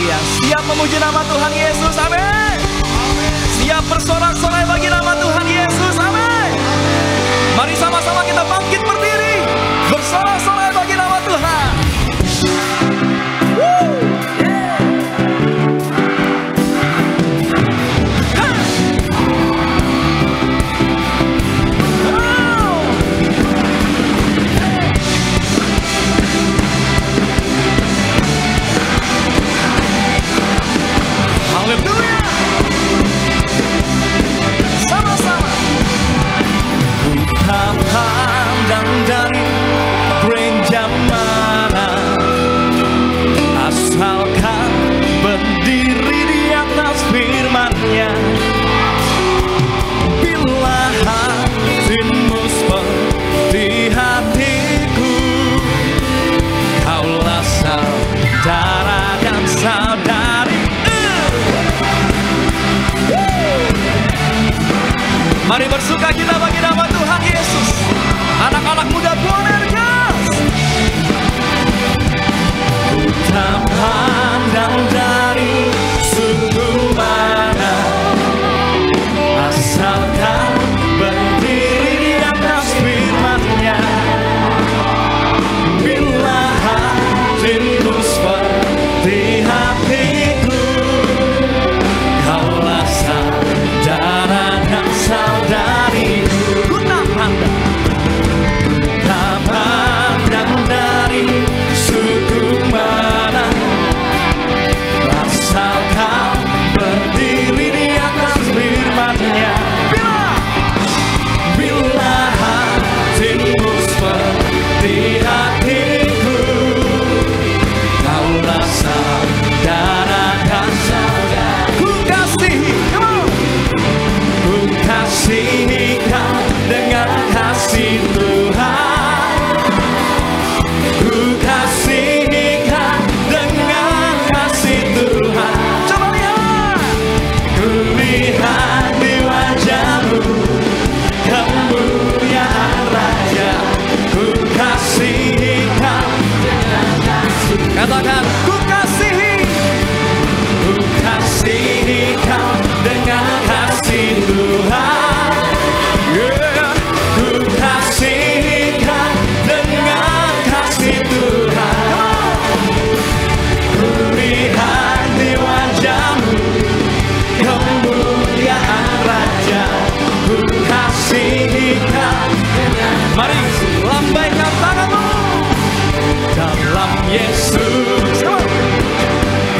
sekalian. Siap memuji nama Tuhan Yesus, amin. Siap bersorak-sorai bagi nama Tuhan Yesus, amin. Mari sama-sama kita bangkit berdiri, bersorak-sorai bagi nama Tuhan. Haleluya. Sama-sama. Ku pandang dari gereja mana, asalkan berdiri di atas firman-Nya. Bila hatimu seperti hatiku, kaulah saudara dan saudari. Mari bersuka cita bagi nama Tuhan Yesus. Anak-anak muda Bonergas. Ku tak pandang dari suku mana, asalkan berdiri di atas firman-Nya. Bila hatimu seperti hatiku, kaulah saudara dan saudariku. Ku tak pandang dari suku mana, asalkan berdiri di atas firman-Nya. Bila hatimu seperti hatiku, kaulah saudara dan saudara. Ku kasihi, ku kasihi kau dengan kasih Tuhan. Ku kasihi kau dengan kasih Tuhan. Coba lihat, ku lihat di wajahmu kemuliaan Raja. Ku kasihi kau dengan kasih. Katakan, ku kasihi kau dengan kasih Tuhan. Yeah. Ku kasihi kau dengan kasih Tuhan. Ku lihat di wajahmu kemuliaan Raja. Ku kasihi kau. Mari lambaikan tanganmu. Dalam Yesus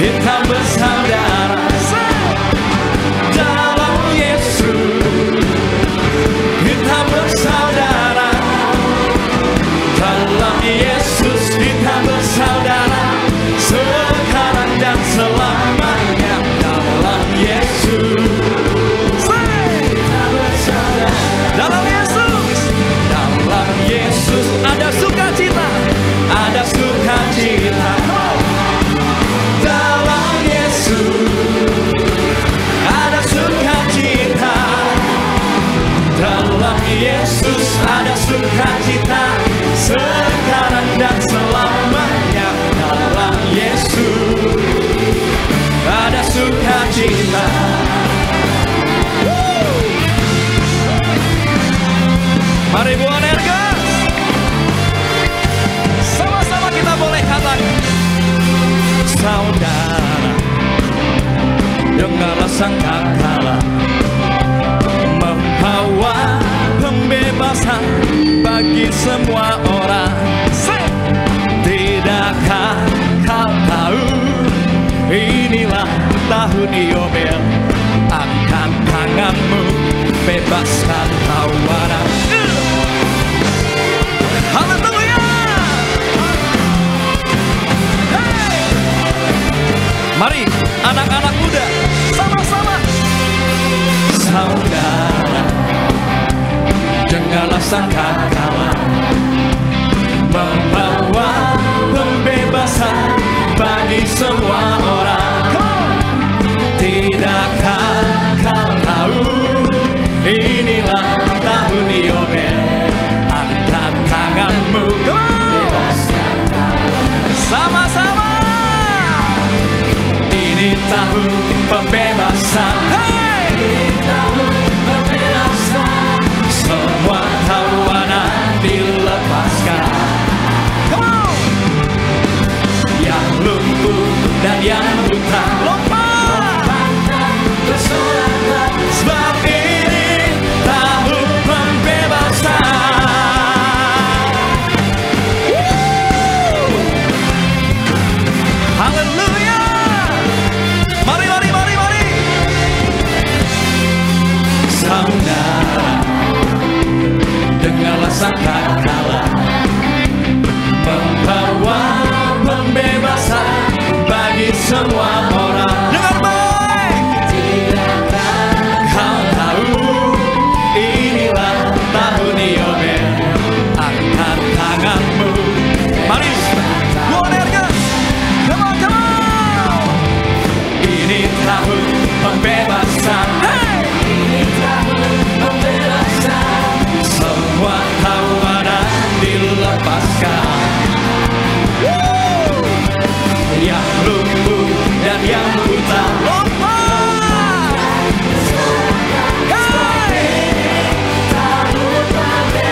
kita bersaudara. Dalam Yesus kita bersaudara. Dalam Yesus kita bersaudara, sekarang dan selamanya. Dalam Yesus kita bersaudara. Dalam Yesus, dalam Yesus ada sukacita, ada sukacita. Dalam Yesus ada sukacita. Dalam Yesus ada sukacita, sekarang dan selamanya. Dalam Yesus ada sukacita. Mari Bonergas, sama-sama kita boleh katakan, saudara, dengarlah sangkakala membawa pembebasan bagi semua orang. Tidakkah kau tahu, inilah tahun Yobel, angkat tanganmu, bebaskan tawanan. Haleluya. Hey. Mari anak-anak muda, sama-sama. Saudara, dengarlah sangkakala membawa pembebasan bagi semua orang. Tidakkah kau tahu, inilah tahun tahun pembebasan. Hey! Ini tahun pembebasan. Semua tawanan dilepaskan. Come on! Yang lumpuh dan yang buta lompatkan ke surga. Sebab ini tahun pembebasan. Haleluya! Mari, mari, mari, mari. Saudara, dengarlah sangkakala membawa pembebasan bagi semua orang. Dengar baik. Tidakkah kau tahu inilah tahun Yobel? Angkat tanganmu. Mari, go Nergas. Come on, come on. Ini tahun pembebasan. Hey! Ini tahun pembebasan. Semua tawanan dilepaskan. Yang lumpuh dan yang buta lompat. Hey!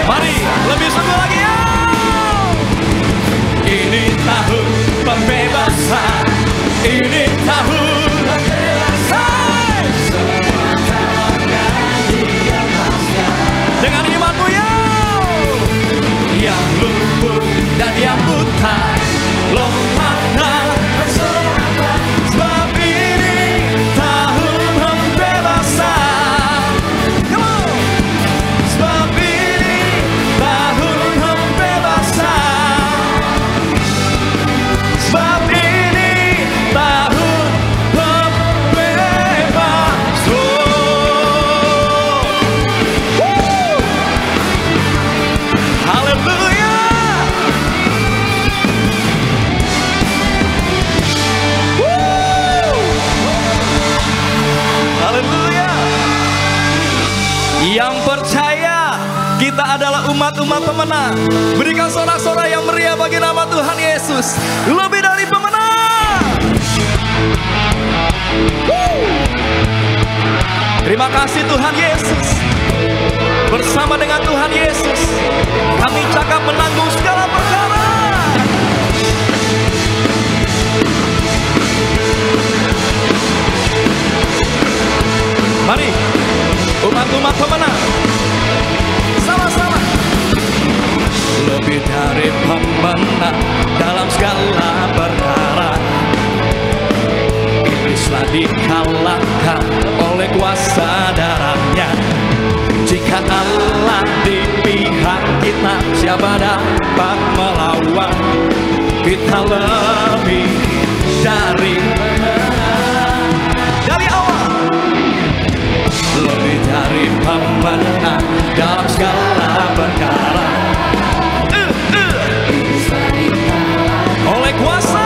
Mari lebih sungguh lagi ya. Ini tahun pembebasan. Ini tahun pembebasan. Dengan imanmu ya. Yang lumpuh dan yang buta lompatlah bersama. Sebab ini tahun pembebasan. Come on. Sebab ini tahun pembebasan. Sebab ini tahun pembebasan. Haleluya. Haleluya. Yang percaya kita adalah umat-umat pemenang. Berikan sorak-sorai yang meriah bagi nama Tuhan Yesus. Lebih dari pemenang. Terima kasih Tuhan Yesus. Bersama dengan Tuhan Yesus kami cakap menanggung segala perkara. Mari umat-umat pemenang sama-sama. Lebih dari pemenang dalam segala perkara. Iblislah dikalahkan oleh kuasa darahnya. Jika Allah di pihak kita, siapa dapat melawan? Kita lebih dari pemenang. Dari awal lebih dari pemenang dalam segala perkara. Oleh kuasa.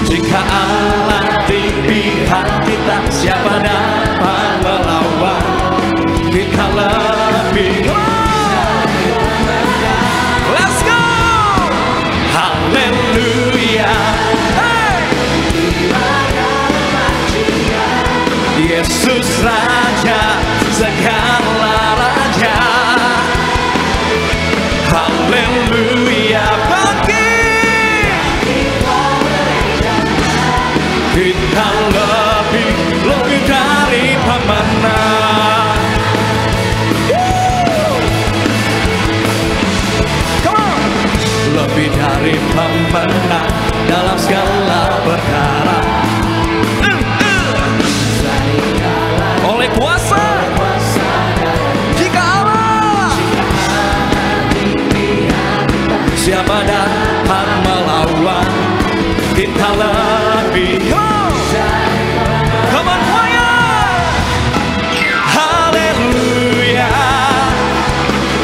Jika Allah di pihak kita, siapa dapat melawan? Kita lebih. Let's go. Haleluya. Hey. Yesus Raja, segala raja. Haleluya. Bangkit. Kita lebih dari pemenang. Come on. Lebih dari pemenang dalam segala perkara. Oleh kuasa. Jika Allah, siapa dapat melawan? Kita lebih. Come on choir. Haleluya.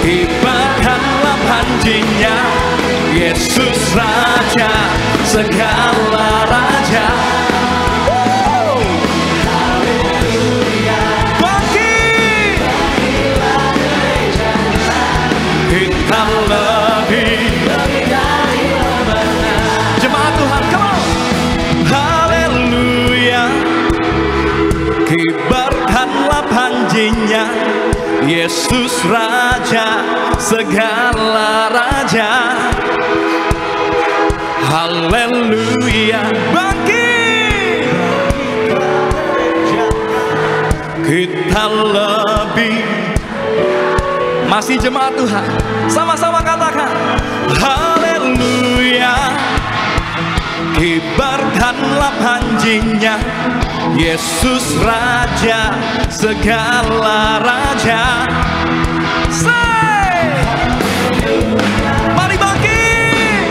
Kibarkanlah panjinya. Yesus Raja, segala raja. Bangkit. Kita lebih. Jemaat Tuhan, come on. Yesus Raja, segala raja. Haleluya. Bangkit, kita lebih. Masih jemaat Tuhan, sama-sama katakan haleluya. Kibarkanlah panjinya, Yesus Raja, segala raja. Say, mari bangkit.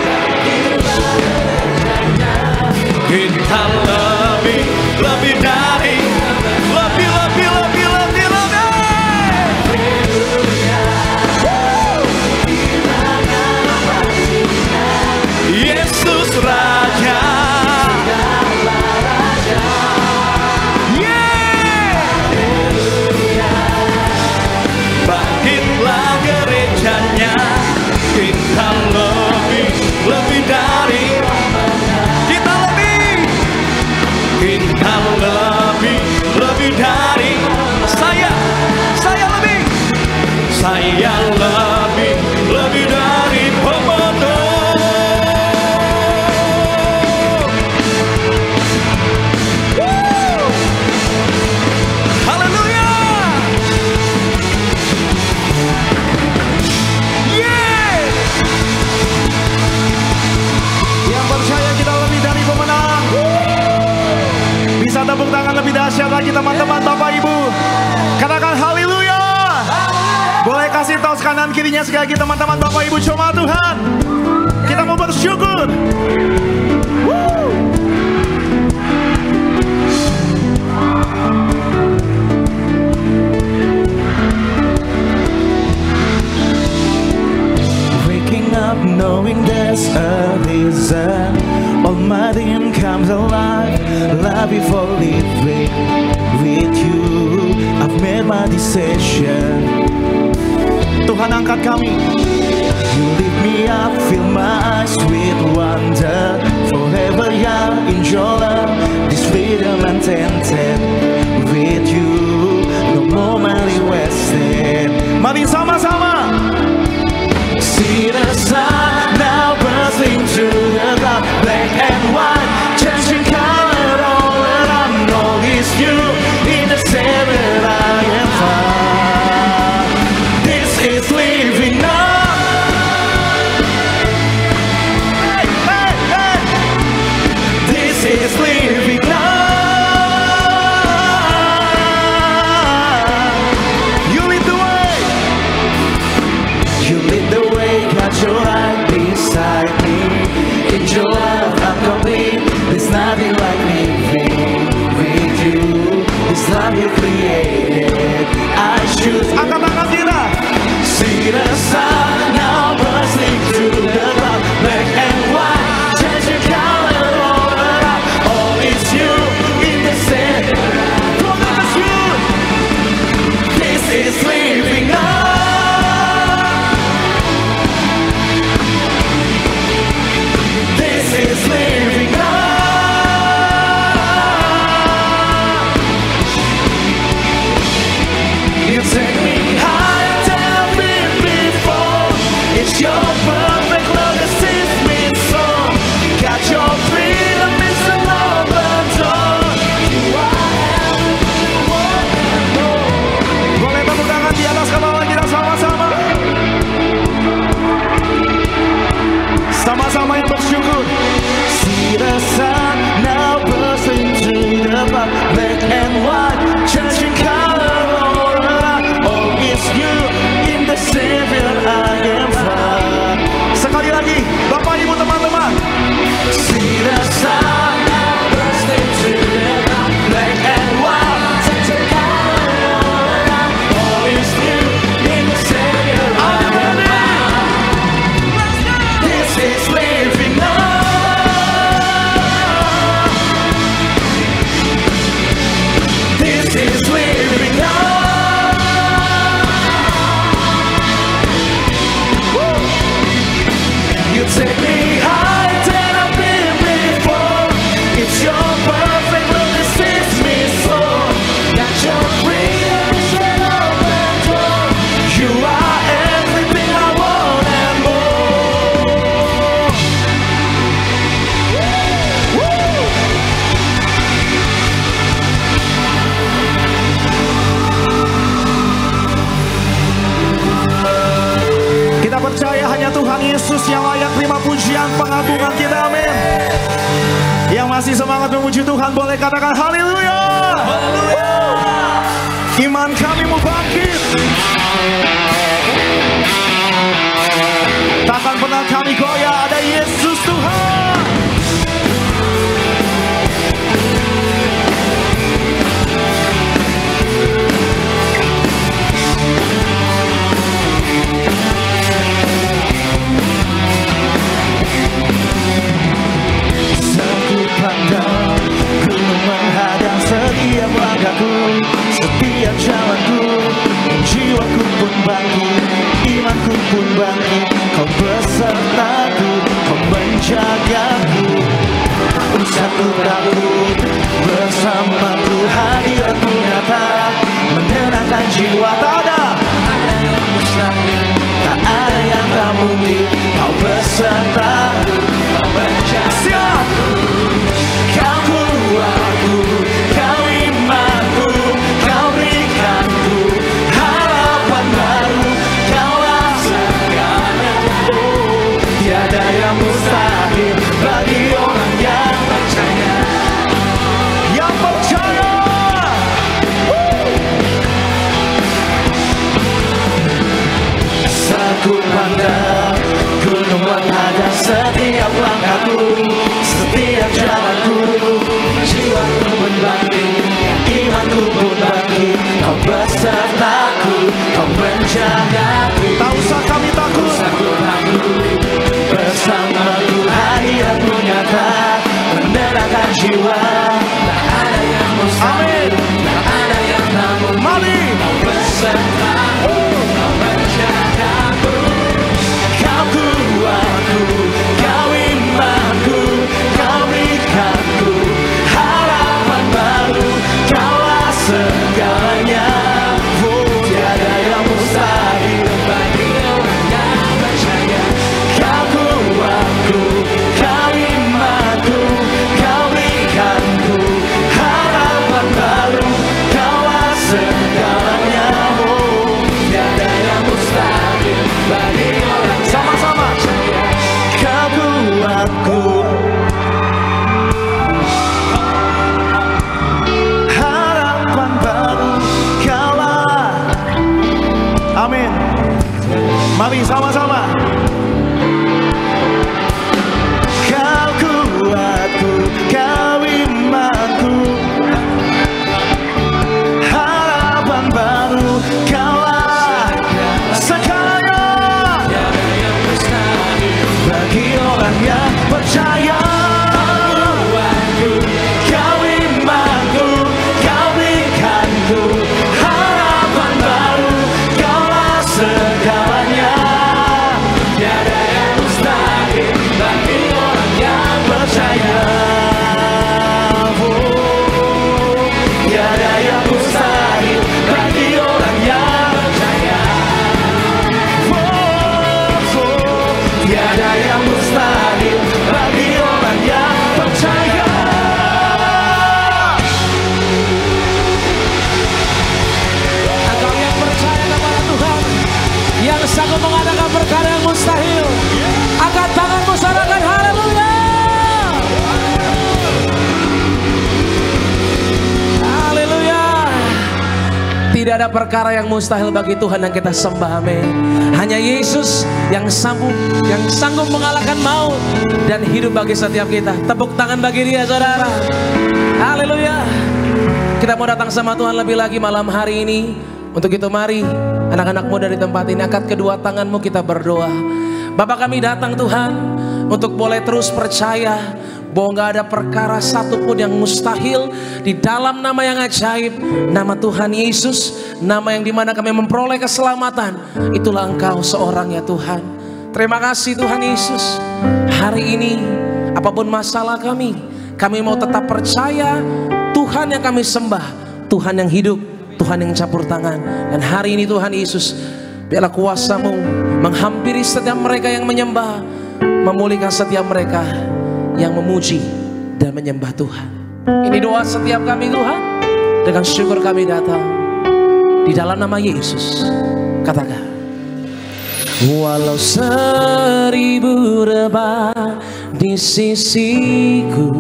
Kita lebih dari, lebih. Yesus Raja, bangkitlah gerejanya. Kita lebih dari, kita lebih dari. Saya lebih dari pemenang. Haleluya. Yang percaya kita lebih dari pemenang. Bisa tepuk tangan lebih dahsyat lagi teman-teman, Bapak Ibu. Katakan haleluya. Boleh kasih tahu kanan kirinya sekali lagi teman-teman, Bapak Ibu, cuma Tuhan. Kita mau bersyukur. Waking up knowing there's a reason. Almighty comes alive. Love before living with you. I've made my decision. Tuhan angkat kami. You lift me up, fill my eyes with wonder. Forever young in your love, this freedom untainted. With you, no more money wasted. Mari sama-sama. See the sun now bursting through the cloud. Black and white, changing color all around. All is new in the Savior I am found. Is living up. Hey, hey. This is living up. You lead the way. You lead the way. Got your light beside me. In your love I'm complete. There's nothing like living with you. This love you created. I choose. Angkat tangan kita. See the sun now bursting through the cloud. Black and white, changing color all around. All masih semangat memuji Tuhan, boleh katakan haleluya. Iman kami mau bangkit. Takkan pernah kami goyah, ada Yesus Tuhan. Pandang gunung menghadang setiap langkahku, setiap jalanku, jiwaku pun bangkit, imanku pun bangkit. Kau besertaku, kau menjagaku. Usahku takut, bersamaku hadiratmu nyata, menenangkan jiwa. Tak ada yang mustahil, tak ada yang tak mungkin. Kau besertaku, kau menjagaku. Kau kuatku, kau imanku, kau berikanku harapan baru. Kaulah segalanya, tiada yang mustahil bagi orang yang percaya. Yang percaya. Saat ku pandang gunung menghadang setiap langkahku, setiap jalanku, jiwaku pun bangkit, imanku pun bangkit. Kau besertaku, kau menjagaku. Tak usah kami takut, bersamaku hadiratmu nyata, menenangkan jiwa. Tak ada yang mustahil, tak ada yang tak mungkin. Kau besertaku, kau menjagaku. Kau kuatku, kau imanku, kau berikanku harapan baru. Kaulah segalanya, tiada yang mustahil bagi orang yang percaya. Kau kuatku, kau imanku, kau berikanku harapan baru. Kaulah segalanya, tiada yang mustahil bagi orang sama-sama percaya. Kau kuatku, harapan baru. Kaulah. Amin. Mari sama-sama. Kau kuatku, kau imanku, harapan baru. Kaulah segalanya bagi orang yang percaya. Kau imanku, kau berikanku harapan baru. Kaulah segalanya, tiada yang mustahil bagi orang yang percaya. Tiada yang mustahil bagi orang yang percaya. Tiada yang mustahil bagi orang yang percaya. Engkau yang percaya kepada Tuhan, yang sanggup mengadakan perkara yang mustahil, angkat tanganmu, sorakan haleluya. Haleluya. Tidak ada perkara yang mustahil bagi Tuhan yang kita sembah, amin. Hanya Yesus yang sanggup mengalahkan maut dan hidup bagi setiap kita. Tepuk tangan bagi Dia, saudara. Haleluya. Kita mau datang sama Tuhan lebih lagi malam hari ini. Untuk itu mari anak-anak muda di tempat ini, angkat kedua tanganmu, kita berdoa. Bapa, kami datang Tuhan untuk boleh terus percaya bahwa gak ada perkara satupun yang mustahil di dalam nama yang ajaib, nama Tuhan Yesus, nama yang dimana kami memperoleh keselamatan. Itulah Engkau seorang ya Tuhan. Terima kasih Tuhan Yesus. Hari ini apapun masalah kami mau tetap percaya Tuhan yang kami sembah, Tuhan yang hidup, Tuhan yang campur tangan. Dan hari ini Tuhan Yesus, biarlah kuasa-Mu menghampiri setiap mereka yang menyembah, memulihkan setiap mereka yang memuji dan menyembah Tuhan. Ini doa setiap kami Tuhan. Dengan syukur kami datang di dalam nama Yesus. Katakan, walau 1000 rebah di sisiku,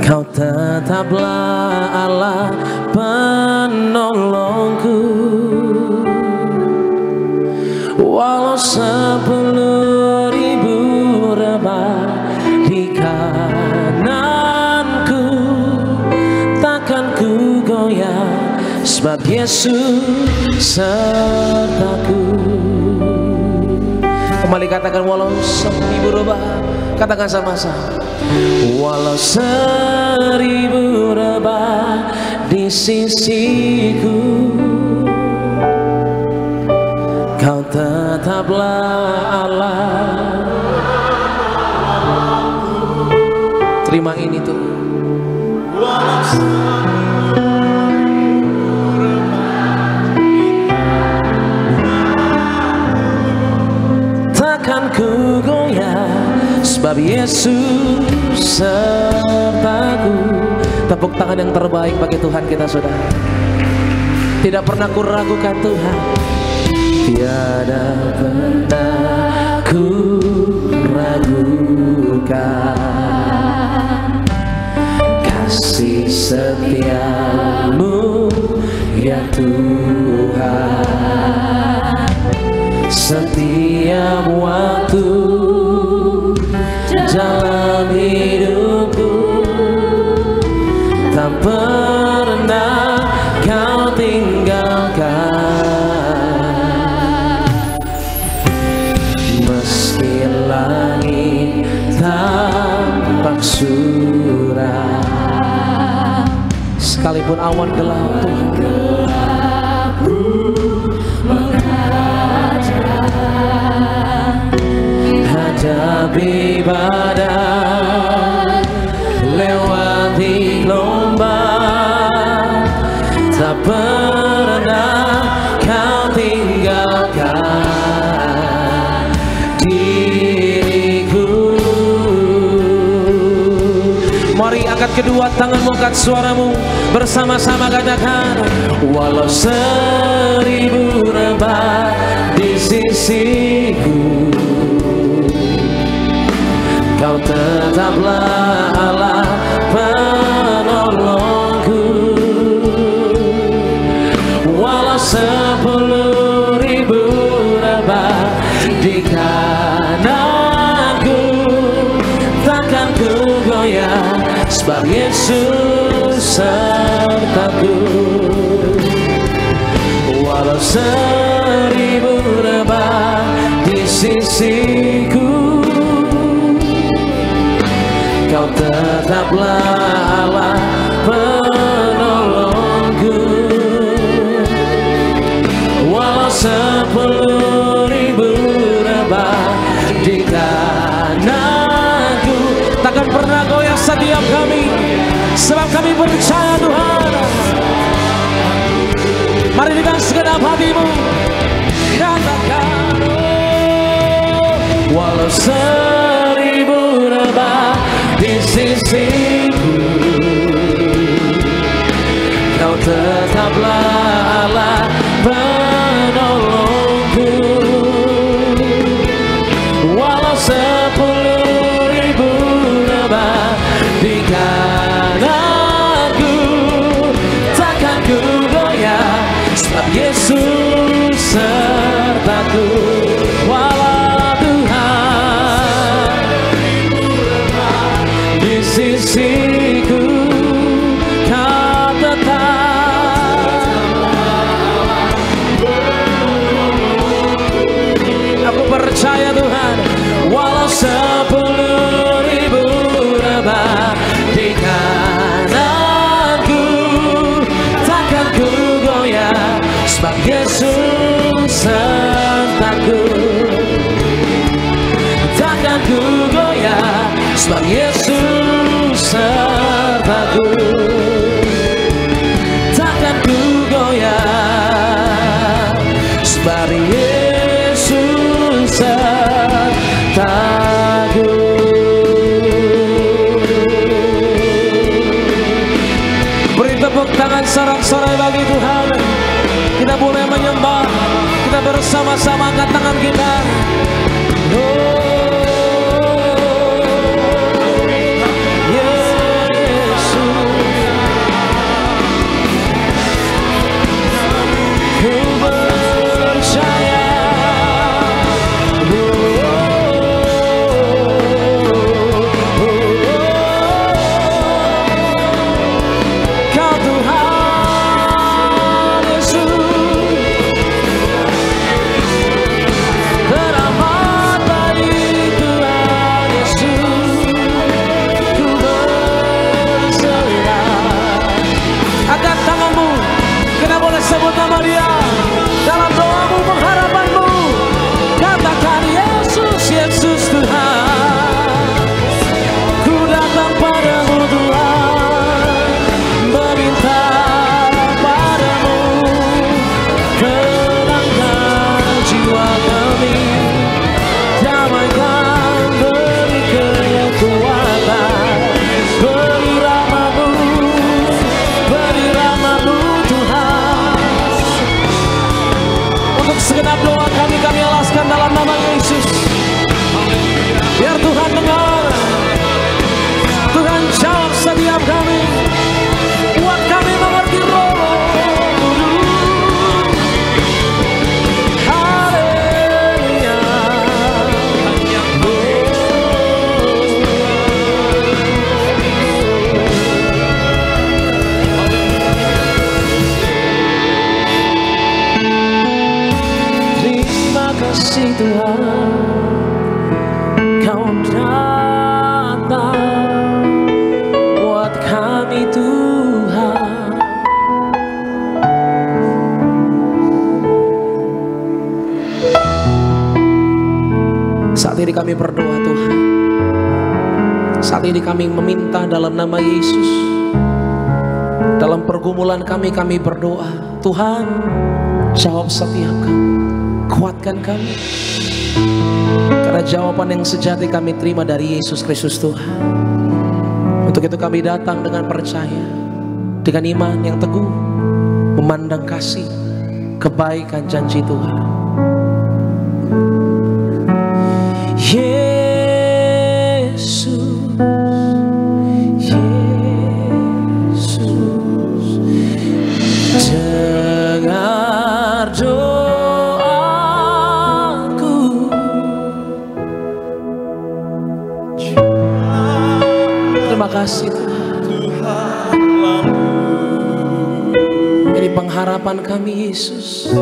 Kau tetaplah Allah penolongku, walau 10.000 rebah di kananku, takkan ku goyah, sebab Yesus sertaku. Kembali katakan, walau 10.000 rebah. Katakan sama-sama, walau 1000 rebah di sisiku, Kau tetaplah Allah. Terima ini tuh. Takkan ku goyah, sebab Yesus sertaku. Tepuk tangan yang terbaik bagi Tuhan kita, saudara. Tidak pernah ku ragukan Tuhan, tiada pernah ku ragukan kasih setiamu ya Tuhan. Setiap waktu dalam hidupku, tak pernah Kau tinggalkan. Meski langit tampak suram, sekalipun awan gelap hadapi badai, lewati gelombang, tak pernah Kau tinggalkan diriku. Mari angkat kedua tanganmu, angkat suaramu, bersama-sama katakan, walau 1000 rebah di sisiku, Kau tetaplah Allah penolongku, walau 10.000 rebah di kananku, takkan ku goyah, sebab Yesus sertaku. Walau 1000 rebah di sisiku, Kau tetaplah Allah penolongku, walau 10.000 rebah di kananku, takkan pernah goyah setiap kami, sebab kami percaya Tuhan. Mari dengan segenap hatimu katakan, walau 1000 rebah di sisiku, Kau tetaplah Allah penolongku, walau 10.000 rebah di kananku, takkan ku goyah, sebab Yesus sertaku. Walau Tuhan di sisiku, Kau tetap. Aku percaya Tuhan, walau 10.000 rebah di kananku, takkan ku goyah, sebab Yesus sertaku. Takkan ku goyah, sebab Yesus sertaku. Takkan ku goyah, sebab Yesus sertaku. Beri tepuk tangan sorak-sorai bagi Tuhan. Kita boleh menyembah, kita bersama-sama angkat tangan kita. Yesus kami berdoa Tuhan. Saat ini kami meminta dalam nama Yesus. Dalam pergumulan kami berdoa. Tuhan, jawab setiap kami. Kuatkan kami. Karena jawaban yang sejati kami terima dari Yesus Kristus Tuhan. Untuk itu kami datang dengan percaya, dengan iman yang teguh, memandang kasih, kebaikan janji Tuhan. Yesus, Yesus, dengar doaku. Terima kasih Tuhan. Ini pengharapan kami Yesus.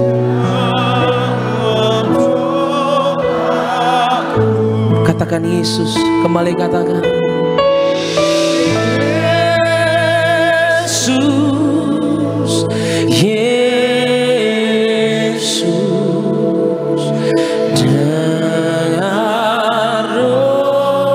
Katakan Yesus, kembali katakan Yesus, Yesus, dengar doaku.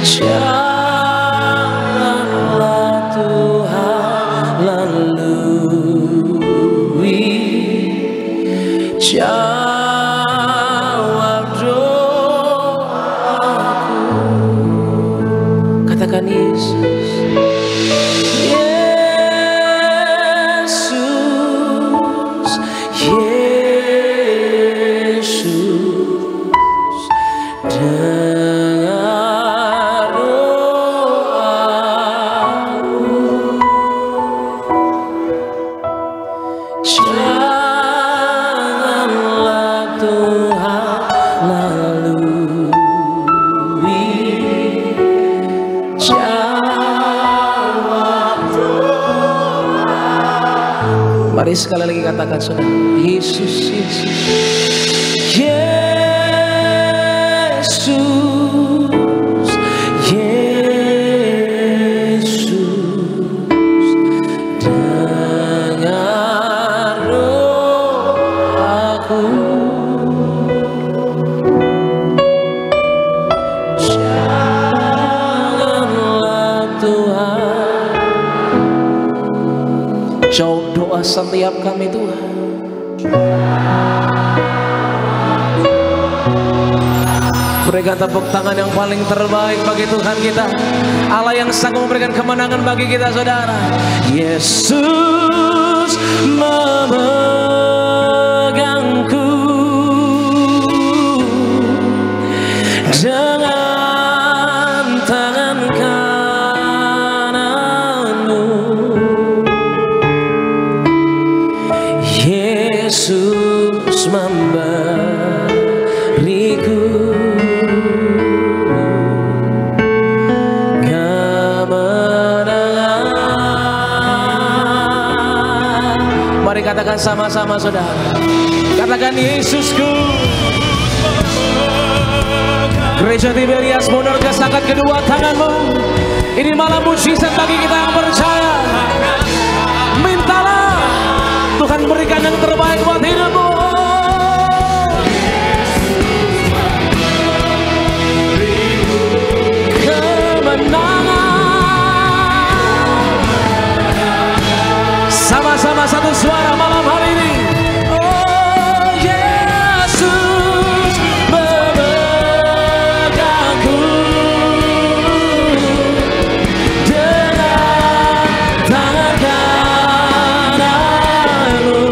Janganlah Tuhan lalui. Jawab doaku. Katakan Yesus, Yesus, Yesus, dengar doaku. Mari sekali lagi katakan saudara, Yesus, Yesus, Yesus, Yesus, dengar doaku. Janganlah Tuhan jawab doa setiap kami Tuhan. Berikan tepuk tangan yang paling terbaik bagi Tuhan kita, Allah yang sanggup memberikan kemenangan bagi kita saudara. Yesus memegangku dengan tangan kananmu. Yesus memberiku kemenangan. Mari katakan sama-sama saudara. Katakan Yesusku. Gereja Tiberias, mundur angkat kedua tanganmu. Ini malam mujizat bagi kita yang percaya. Mintalah Tuhan berikan yang terbaik buat hidupmu. Kemenangan. Sama-sama satu suara malam hari ini. Oh Yesus memegangku dengan tangan kananmu.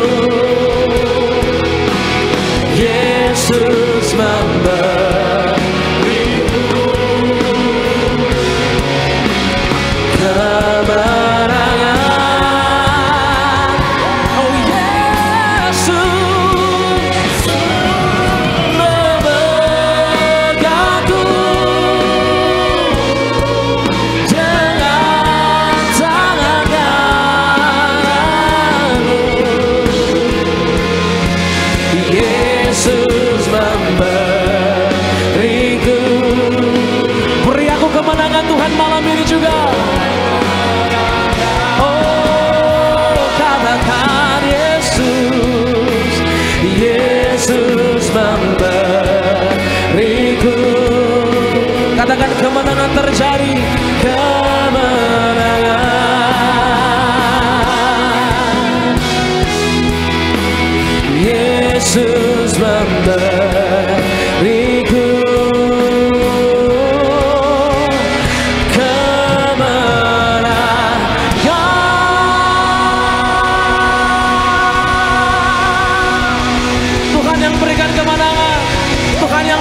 Yesus memberiku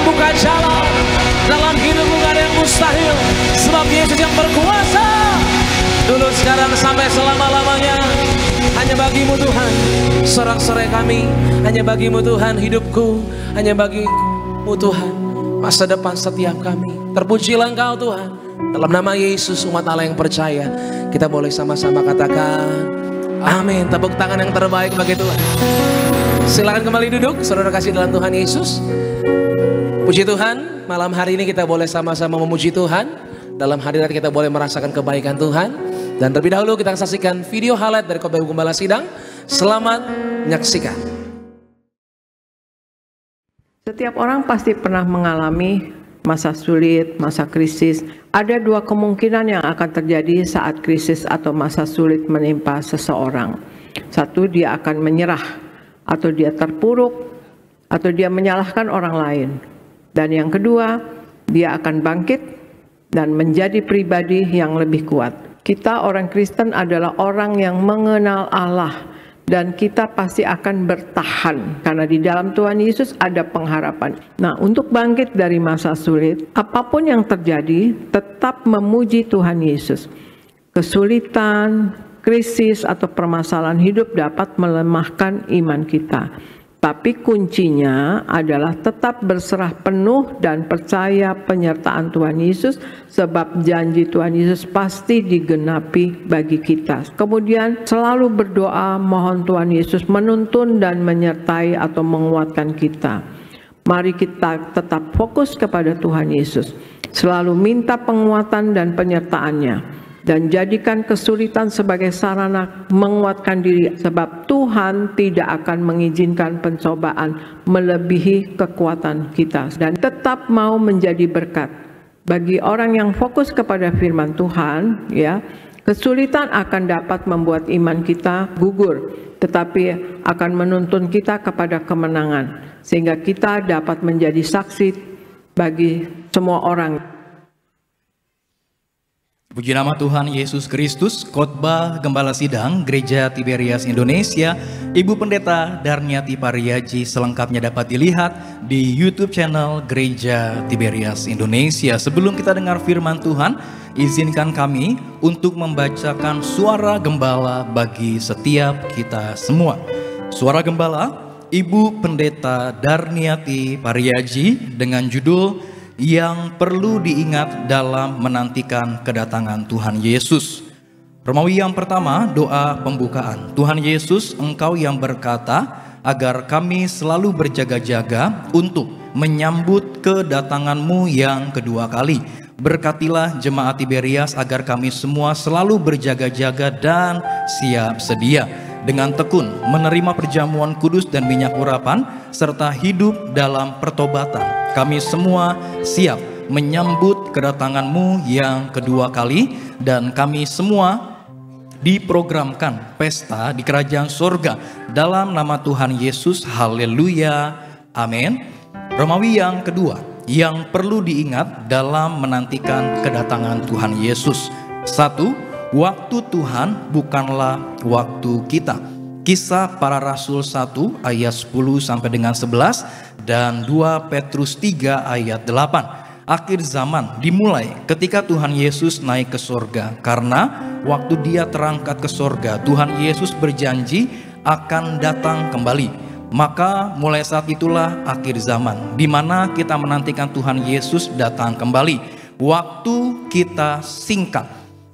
buka jalan dalam hidupmu. Gak ada yang mustahil sebab Yesus yang berkuasa dulu, sekarang, sampai selama-lamanya. Hanya bagimu Tuhan sorak-sorai kami, hanya bagimu Tuhan hidupku, hanya bagimu Tuhan masa depan setiap kami. Terpujilah Engkau Tuhan. Dalam nama Yesus, umat Allah yang percaya, kita boleh sama-sama katakan amin. Tepuk tangan yang terbaik bagi Tuhan. Silakan kembali duduk, saudara kasih dalam Tuhan Yesus. Puji Tuhan, malam hari ini kita boleh sama-sama memuji Tuhan. Dalam hadirat kita boleh merasakan kebaikan Tuhan. Dan terlebih dahulu kita saksikan video highlight dari Khotbah Ibu Gembala Sidang. Selamat menyaksikan. Setiap orang pasti pernah mengalami masa sulit, masa krisis. Ada dua kemungkinan yang akan terjadi saat krisis atau masa sulit menimpa seseorang. Satu, dia akan menyerah, atau dia terpuruk, atau dia menyalahkan orang lain. Dan yang kedua, dia akan bangkit dan menjadi pribadi yang lebih kuat. Kita orang Kristen adalah orang yang mengenal Allah, dan kita pasti akan bertahan karena di dalam Tuhan Yesus ada pengharapan. Nah, untuk bangkit dari masa sulit, apapun yang terjadi, tetap memuji Tuhan Yesus. Kesulitan, krisis atau permasalahan hidup dapat melemahkan iman kita. Tapi kuncinya adalah tetap berserah penuh dan percaya penyertaan Tuhan Yesus, sebab janji Tuhan Yesus pasti digenapi bagi kita. Kemudian selalu berdoa mohon Tuhan Yesus menuntun dan menyertai atau menguatkan kita. Mari kita tetap fokus kepada Tuhan Yesus, selalu minta penguatan dan penyertaannya. Dan jadikan kesulitan sebagai sarana menguatkan diri, sebab Tuhan tidak akan mengizinkan pencobaan melebihi kekuatan kita. Dan tetap mau menjadi berkat bagi orang yang fokus kepada firman Tuhan. Ya, kesulitan akan dapat membuat iman kita gugur, tetapi akan menuntun kita kepada kemenangan, sehingga kita dapat menjadi saksi bagi semua orang. Puji nama Tuhan Yesus Kristus. Khotbah Gembala Sidang Gereja Tiberias Indonesia, Ibu Pendeta Darniati Pariaji selengkapnya dapat dilihat di YouTube channel Gereja Tiberias Indonesia. Sebelum kita dengar firman Tuhan, izinkan kami untuk membacakan suara gembala bagi setiap kita semua. Suara gembala Ibu Pendeta Darniati Pariaji dengan judul yang perlu diingat dalam menantikan kedatangan Tuhan Yesus. Romawi yang pertama, doa pembukaan. Tuhan Yesus, Engkau yang berkata agar kami selalu berjaga-jaga untuk menyambut kedatangan-Mu yang kedua kali. Berkatilah jemaat Tiberias agar kami semua selalu berjaga-jaga dan siap sedia, dengan tekun menerima perjamuan kudus dan minyak urapan, serta hidup dalam pertobatan. Kami semua siap menyambut kedatangan-Mu yang kedua kali, dan kami semua diprogramkan pesta di kerajaan surga dalam nama Tuhan Yesus. Haleluya, amin. Romawi yang kedua, yang perlu diingat dalam menantikan kedatangan Tuhan Yesus. 1. Waktu Tuhan bukanlah waktu kita. Kisah Para Rasul 1 ayat 10 sampai dengan 11 dan 2 Petrus 3 ayat 8. Akhir zaman dimulai ketika Tuhan Yesus naik ke surga, karena waktu Dia terangkat ke surga, Tuhan Yesus berjanji akan datang kembali. Maka mulai saat itulah akhir zaman, di mana kita menantikan Tuhan Yesus datang kembali. Waktu kita singkat,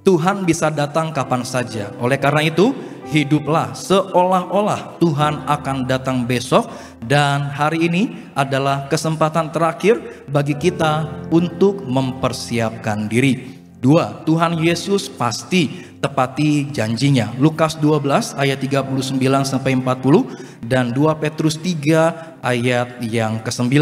Tuhan bisa datang kapan saja. Oleh karena itu, hiduplah seolah-olah Tuhan akan datang besok, dan hari ini adalah kesempatan terakhir bagi kita untuk mempersiapkan diri. 2. Tuhan Yesus pasti tepati janjinya. Lukas 12 ayat 39 sampai 40 dan 2 Petrus 3 ayat yang ke-9.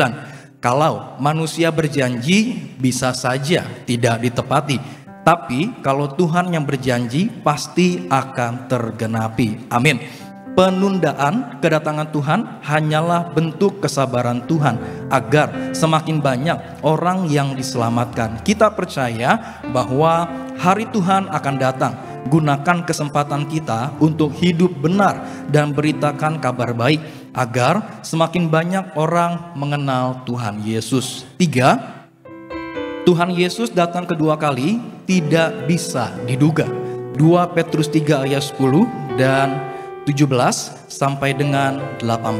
Kalau manusia berjanji bisa saja tidak ditepati, tapi kalau Tuhan yang berjanji pasti akan tergenapi. Amin. Penundaan kedatangan Tuhan hanyalah bentuk kesabaran Tuhan agar semakin banyak orang yang diselamatkan. Kita percaya bahwa hari Tuhan akan datang. Gunakan kesempatan kita untuk hidup benar dan beritakan kabar baik agar semakin banyak orang mengenal Tuhan Yesus. 3. Tuhan Yesus datang kedua kali tidak bisa diduga. 2 Petrus 3 ayat 10 dan 17 sampai dengan 18.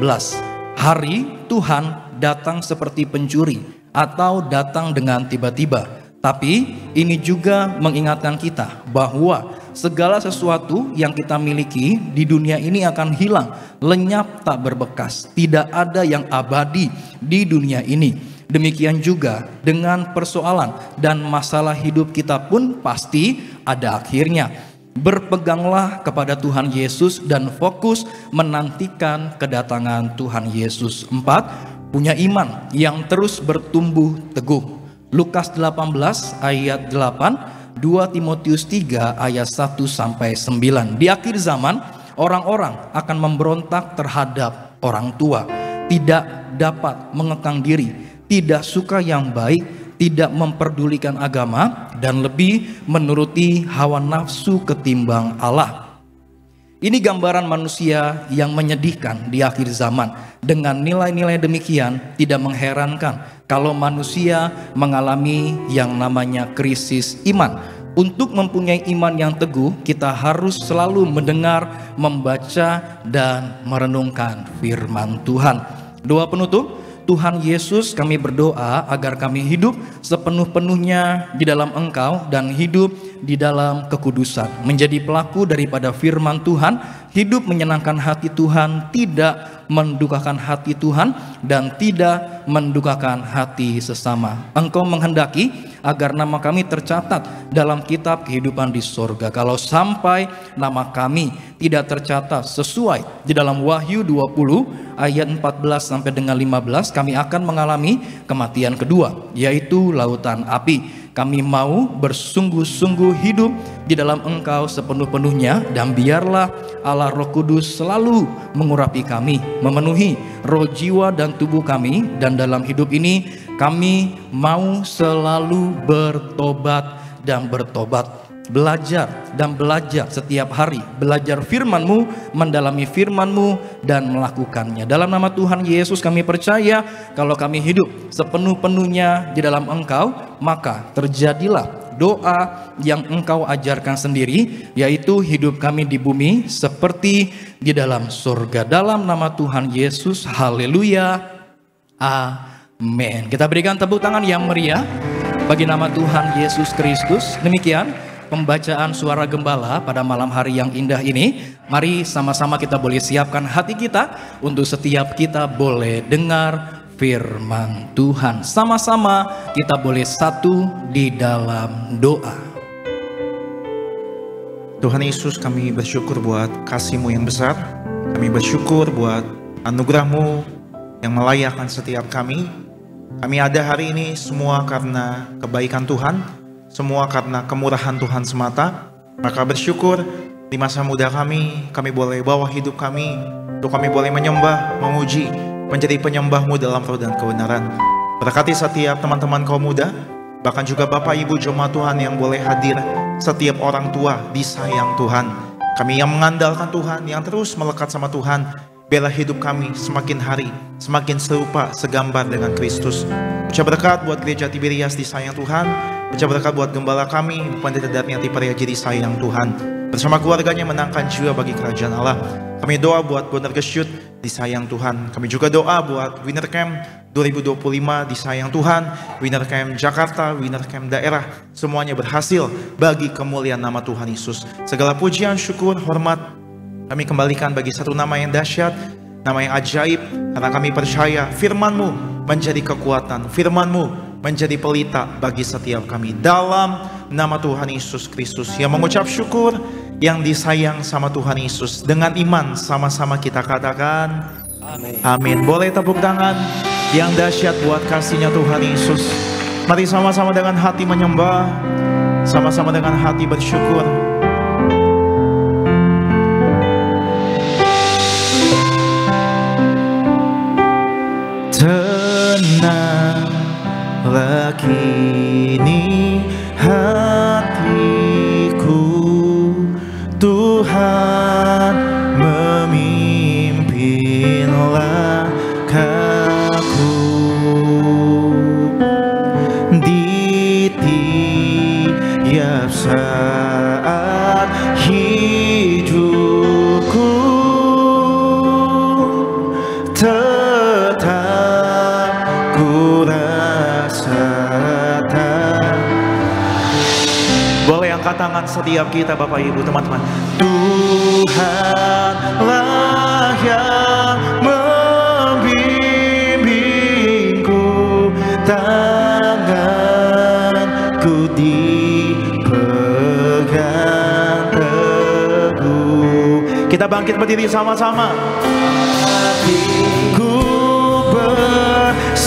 Hari Tuhan datang seperti pencuri atau datang dengan tiba-tiba. Tapi ini juga mengingatkan kita bahwa segala sesuatu yang kita miliki di dunia ini akan hilang, lenyap tak berbekas. Tidak ada yang abadi di dunia ini. Demikian juga dengan persoalan dan masalah hidup kita pun pasti ada akhirnya. Berpeganglah kepada Tuhan Yesus dan fokus menantikan kedatangan Tuhan Yesus. 4. Punya iman yang terus bertumbuh teguh. Lukas 18 ayat 8, 2 Timotius 3 ayat 1 sampai 9. Di akhir zaman, orang-orang akan memberontak terhadap orang tua, tidak dapat mengekang diri, tidak suka yang baik, tidak memperdulikan agama, dan lebih menuruti hawa nafsu ketimbang Allah. Ini gambaran manusia yang menyedihkan di akhir zaman. Dengan nilai-nilai demikian, tidak mengherankan kalau manusia mengalami yang namanya krisis iman. Untuk mempunyai iman yang teguh, kita harus selalu mendengar, membaca, dan merenungkan firman Tuhan. Doa penutup. Tuhan Yesus, kami berdoa agar kami hidup sepenuh-penuhnya di dalam Engkau dan hidup di dalam kekudusan. Menjadi pelaku daripada firman Tuhan, hidup menyenangkan hati Tuhan, tidak mendukakan hati Tuhan, dan tidak mendukakan hati sesama. Engkau menghendaki agar nama kami tercatat dalam kitab kehidupan di sorga. Kalau sampai nama kami tidak tercatat sesuai di dalam Wahyu 20 ayat 14 sampai dengan 15, kami akan mengalami kematian kedua, yaitu lautan api. Kami mau bersungguh-sungguh hidup di dalam Engkau sepenuh-penuhnya, dan biarlah Allah Roh Kudus selalu mengurapi kami, memenuhi roh, jiwa, dan tubuh kami. Dan dalam hidup ini kami mau selalu bertobat dan bertobat. Belajar dan belajar setiap hari, belajar firman-Mu, mendalami firman-Mu, dan melakukannya. Dalam nama Tuhan Yesus kami percaya kalau kami hidup sepenuh-penuhnya di dalam Engkau, maka terjadilah doa yang Engkau ajarkan sendiri, yaitu hidup kami di bumi seperti di dalam surga. Dalam nama Tuhan Yesus, haleluya, amin. Kita berikan tepuk tangan yang meriah bagi nama Tuhan Yesus Kristus. Demikian pembacaan suara gembala pada malam hari yang indah ini. Mari sama-sama kita boleh siapkan hati kita untuk setiap kita boleh dengar firman Tuhan. Sama-sama kita boleh satu di dalam doa. Tuhan Yesus, kami bersyukur buat kasih-Mu yang besar. Kami bersyukur buat anugerah-Mu yang melayakkan setiap kami. Kami ada hari ini semua karena kebaikan Tuhan, semua karena kemurahan Tuhan semata. Maka bersyukur di masa muda kami boleh bawa hidup kami untuk kami boleh menyembah, memuji, menjadi penyembah-Mu dalam roh dan kebenaran. Berkati setiap teman-teman kaum muda, bahkan juga Bapak Ibu jemaat Tuhan yang boleh hadir, setiap orang tua disayang Tuhan. Kami yang mengandalkan Tuhan, yang terus melekat sama Tuhan, biarlah hidup kami semakin hari semakin serupa, segambar dengan Kristus. Ucap berkat buat gereja Tiberias disayang Tuhan. Ucap berkat buat gembala kami, Pendeta Darniati Pariaji disayang Tuhan. Bersama keluarganya menangkan jiwa bagi kerajaan Allah. Kami doa buat Bonar Gesyut disayang Tuhan. Kami juga doa buat Winter Camp 2025 disayang Tuhan. Winter Camp Jakarta, Winter Camp daerah, semuanya berhasil bagi kemuliaan nama Tuhan Yesus. Segala pujian, syukur, hormat kami kembalikan bagi satu nama yang dahsyat, nama yang ajaib, karena kami percaya firman-Mu menjadi kekuatan, firman-Mu menjadi pelita bagi setiap kami. Dalam nama Tuhan Yesus Kristus yang mengucap syukur, yang disayang sama Tuhan Yesus, dengan iman sama-sama kita katakan amin. Amin. Boleh tepuk tangan yang dahsyat buat kasih-Nya Tuhan Yesus. Mari sama-sama dengan hati menyembah, sama-sama dengan hati bersyukur. tenanglah kini hatiku, Tuhan memimpin langkahku di tiap saat hidupku, tetap ku rasakan. Boleh angkat tangan setiap kita Bapak Ibu teman-teman. Tuhanlah yang membimbingku, tanganku dipegang teguh. Kita bangkit berdiri sama-sama. Hatiku berserah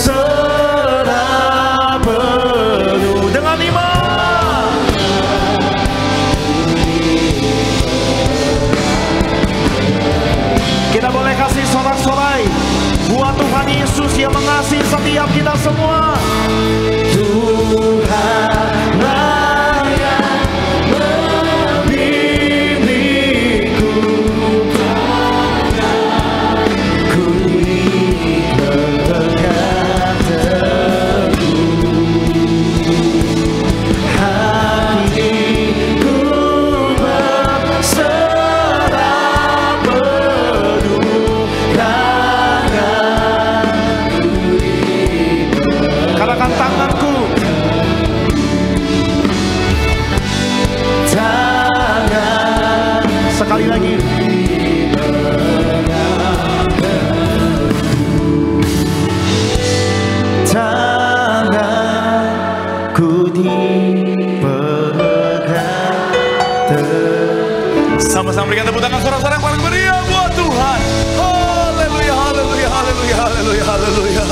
penuh dengan iman. Kita boleh kasih sorak-sorai buat Tuhan Yesus yang mengasihi setiap kita semua. Tuhanlah yang membimbingku, tanganku dipegang teguh, hatiku berserah penuh, katakan tanganku, tangan, sekali lagi, tanganku dipegang teguh. Sama-sama berikan tepuk tangan sorak-sorai yang paling meriah buat Tuhan. Haleluya, haleluya, haleluya, haleluya, haleluya.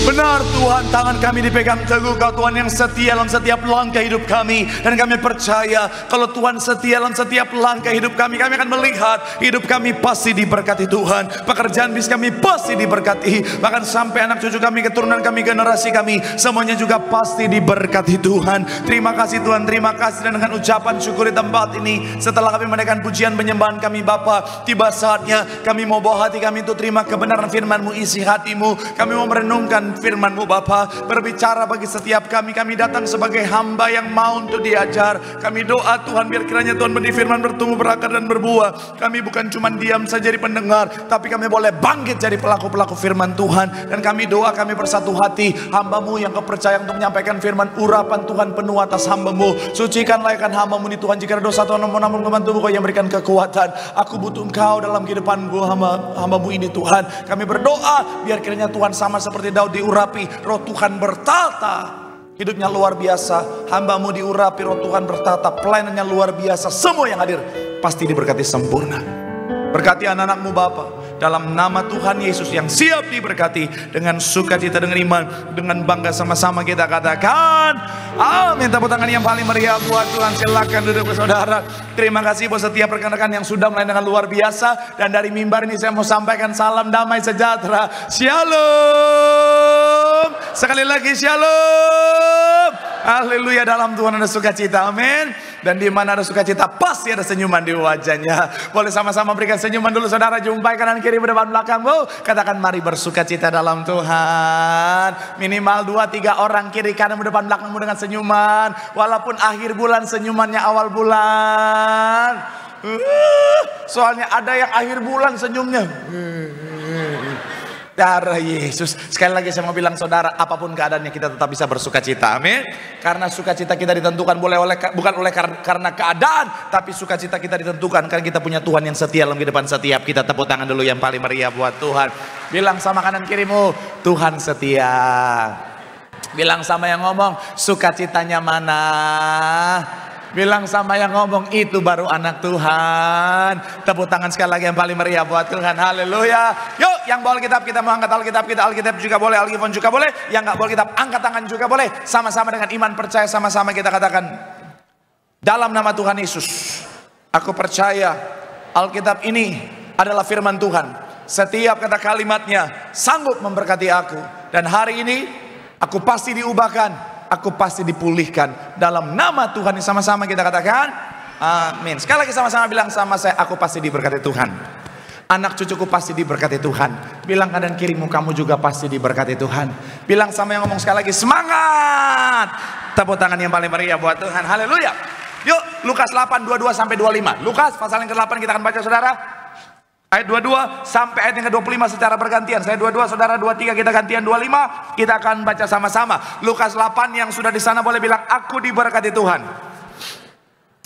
Benar Tuhan, tangan kami dipegang teguh. Kau Tuhan yang setia dalam setiap langkah hidup kami. Dan kami percaya kalau Tuhan setia dalam setiap langkah hidup kami, kami akan melihat hidup kami pasti diberkati Tuhan. Pekerjaan bisnis kami pasti diberkati. Bahkan sampai anak cucu kami, keturunan kami, generasi kami, semuanya juga pasti diberkati Tuhan. Terima kasih Tuhan, terima kasih. Dan dengan ucapan syukur di tempat ini, setelah kami menaikkan pujian penyembahan kami Bapa, tiba saatnya kami mau bawa hati kami untuk terima kebenaran firman-Mu, isi hatimu. Kami mau merenungkan firman-Mu Bapa, berbicara bagi setiap kami. Kami datang sebagai hamba yang mau untuk diajar. Kami doa Tuhan, biar kiranya Tuhan benih firman bertumbuh, berakar dan berbuah. Kami bukan cuma diam saja jadi pendengar, tapi kami boleh bangkit jadi pelaku-pelaku firman Tuhan. Dan kami doa, kami bersatu hati, hamba-Mu yang kepercayaan untuk menyampaikan firman, urapan Tuhan penuh atas hamba-Mu. Sucikan layakkan hamba-Mu ini Tuhan. Jika ada dosa Tuhan namun keman tubuh, Kau yang berikan kekuatan. Aku butuh Engkau dalam kehidupan hamba-Mu ini Tuhan. Kami berdoa biar kiranya Tuhan sama seperti Daud diurapi, roh Tuhan bertata. Hidupnya luar biasa, hamba-Mu diurapi, roh Tuhan bertata, pelayanannya luar biasa. Semua yang hadir pasti diberkati sempurna. Berkati anak-anak-Mu Bapa, dalam nama Tuhan Yesus yang siap diberkati. Dengan sukacita, dengan iman, dengan bangga sama-sama kita katakan amin. Tepuk tangan yang paling meriah buat Tuhan. Silakan duduk saudara. Terima kasih buat setiap rekan-rekan yang sudah mulai dengan luar biasa. Dan dari mimbar ini saya mau sampaikan salam damai sejahtera. Shalom. Sekali lagi shalom. Haleluya, dalam Tuhan ada sukacita, amin. Dan di mana ada sukacita pasti ada senyuman di wajahnya. Boleh sama-sama berikan senyuman dulu saudara. Jumpai kanan kiri depan belakangmu. Katakan mari bersukacita dalam Tuhan. Minimal 2-3 orang kiri kanan depan belakangmu dengan senyuman. Walaupun akhir bulan senyumannya awal bulan. Soalnya ada yang akhir bulan senyumnya. Darah Yesus. Sekali lagi saya mau bilang saudara, apapun keadaannya kita tetap bisa bersukacita, amin. Karena sukacita kita ditentukan bukan oleh karena keadaan, tapi sukacita kita ditentukan karena kita punya Tuhan yang setia dalam kehidupan setiap kita. Tepuk tangan dulu yang paling meriah buat Tuhan. Bilang sama kanan kirimu, Tuhan setia. Bilang sama yang ngomong, sukacitanya mana? Bilang sama yang ngomong, itu baru anak Tuhan. Tepuk tangan sekali lagi yang paling meriah buat Tuhan. Haleluya. Yuk, yang bawa Alkitab kita mau angkat Alkitab kita. Alkitab juga boleh, Alkitab juga boleh. Yang nggak bawa Alkitab angkat tangan juga boleh. Sama-sama dengan iman percaya, sama-sama kita katakan, dalam nama Tuhan Yesus, aku percaya Alkitab ini adalah firman Tuhan. Setiap kata kalimatnya sanggup memberkati aku. Dan hari ini aku pasti diubahkan, aku pasti dipulihkan. Dalam nama Tuhan, sama-sama kita katakan amin. Sekali lagi sama-sama bilang sama saya, aku pasti diberkati Tuhan. Anak cucuku pasti diberkati Tuhan. Bilang kanan kirimu, kamu juga pasti diberkati Tuhan. Bilang sama yang ngomong sekali lagi, semangat. Tepuk tangan yang paling meriah buat Tuhan. Haleluya. Yuk, Lukas 8, 22 sampai 25. Lukas pasal yang ke-8 kita akan baca saudara. Ayat 22 sampai ayat yang ke-25 secara bergantian. Saya 22, saudara 23, kita gantian 25. Kita akan baca sama-sama. Lukas 8 yang sudah di sana boleh bilang, aku diberkati Tuhan.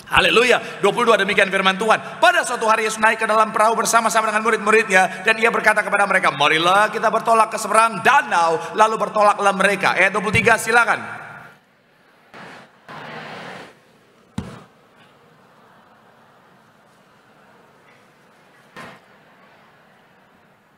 Haleluya. 22, demikian firman Tuhan. Pada suatu hari Yesus naik ke dalam perahu bersama-sama dengan murid-muridnya, dan ia berkata kepada mereka, marilah kita bertolak ke seberang danau. Lalu bertolaklah mereka. Ayat 23, silakan.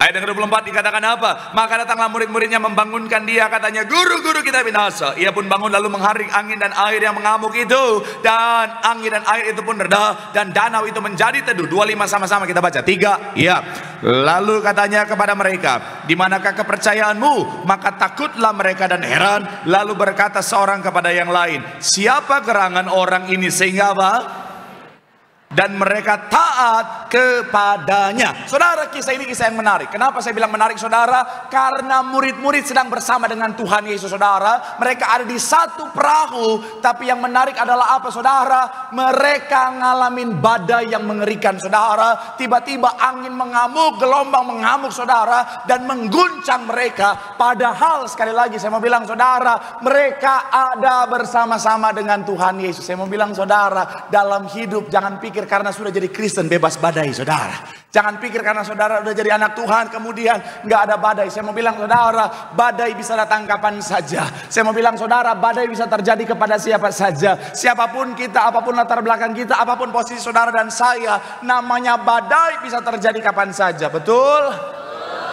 Ayat yang ke-24 dikatakan apa? Maka datanglah murid-muridnya membangunkan dia, katanya, guru-guru kita binasa. Ia pun bangun lalu mengharing angin dan air yang mengamuk itu, dan angin dan air itu pun reda, dan danau itu menjadi teduh. 25 sama-sama kita baca. 3, ya. Lalu katanya kepada mereka, di manakah kepercayaanmu? Maka takutlah mereka dan heran. Lalu berkata seorang kepada yang lain, siapa gerangan orang ini sehingga apa? Dan mereka taat kepadanya. Saudara, kisah ini kisah yang menarik. Kenapa saya bilang menarik, saudara? Karena murid-murid sedang bersama dengan Tuhan Yesus, saudara. Mereka ada di satu perahu. Tapi yang menarik adalah apa, saudara? Mereka ngalamin badai yang mengerikan, saudara. Tiba-tiba angin mengamuk, gelombang mengamuk, saudara, dan mengguncang mereka. Padahal sekali lagi saya mau bilang, saudara, mereka ada bersama-sama dengan Tuhan Yesus. Saya mau bilang, saudara, dalam hidup jangan pikir karena sudah jadi Kristen bebas badai, saudara. Jangan pikir karena saudara sudah jadi anak Tuhan kemudian nggak ada badai. Saya mau bilang, saudara, badai bisa datang kapan saja. Saya mau bilang, saudara, badai bisa terjadi kepada siapa saja. Siapapun kita, apapun latar belakang kita, apapun posisi saudara dan saya, namanya badai bisa terjadi kapan saja. Betul?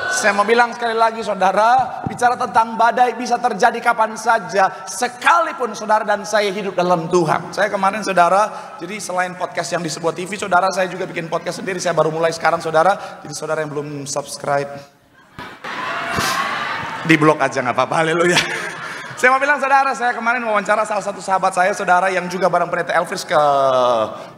Saya mau bilang sekali lagi, saudara, bicara tentang badai bisa terjadi kapan saja, sekalipun saudara dan saya hidup dalam Tuhan. Saya kemarin, saudara, jadi selain podcast yang di sebuah TV, saudara, saya juga bikin podcast sendiri. Saya baru mulai sekarang, saudara. Jadi saudara yang belum subscribe, di blog aja nggak apa-apa. Haleluya. Saya mau bilang, saudara, saya kemarin wawancara salah satu sahabat saya, saudara, yang juga bareng pendeta Elvis ke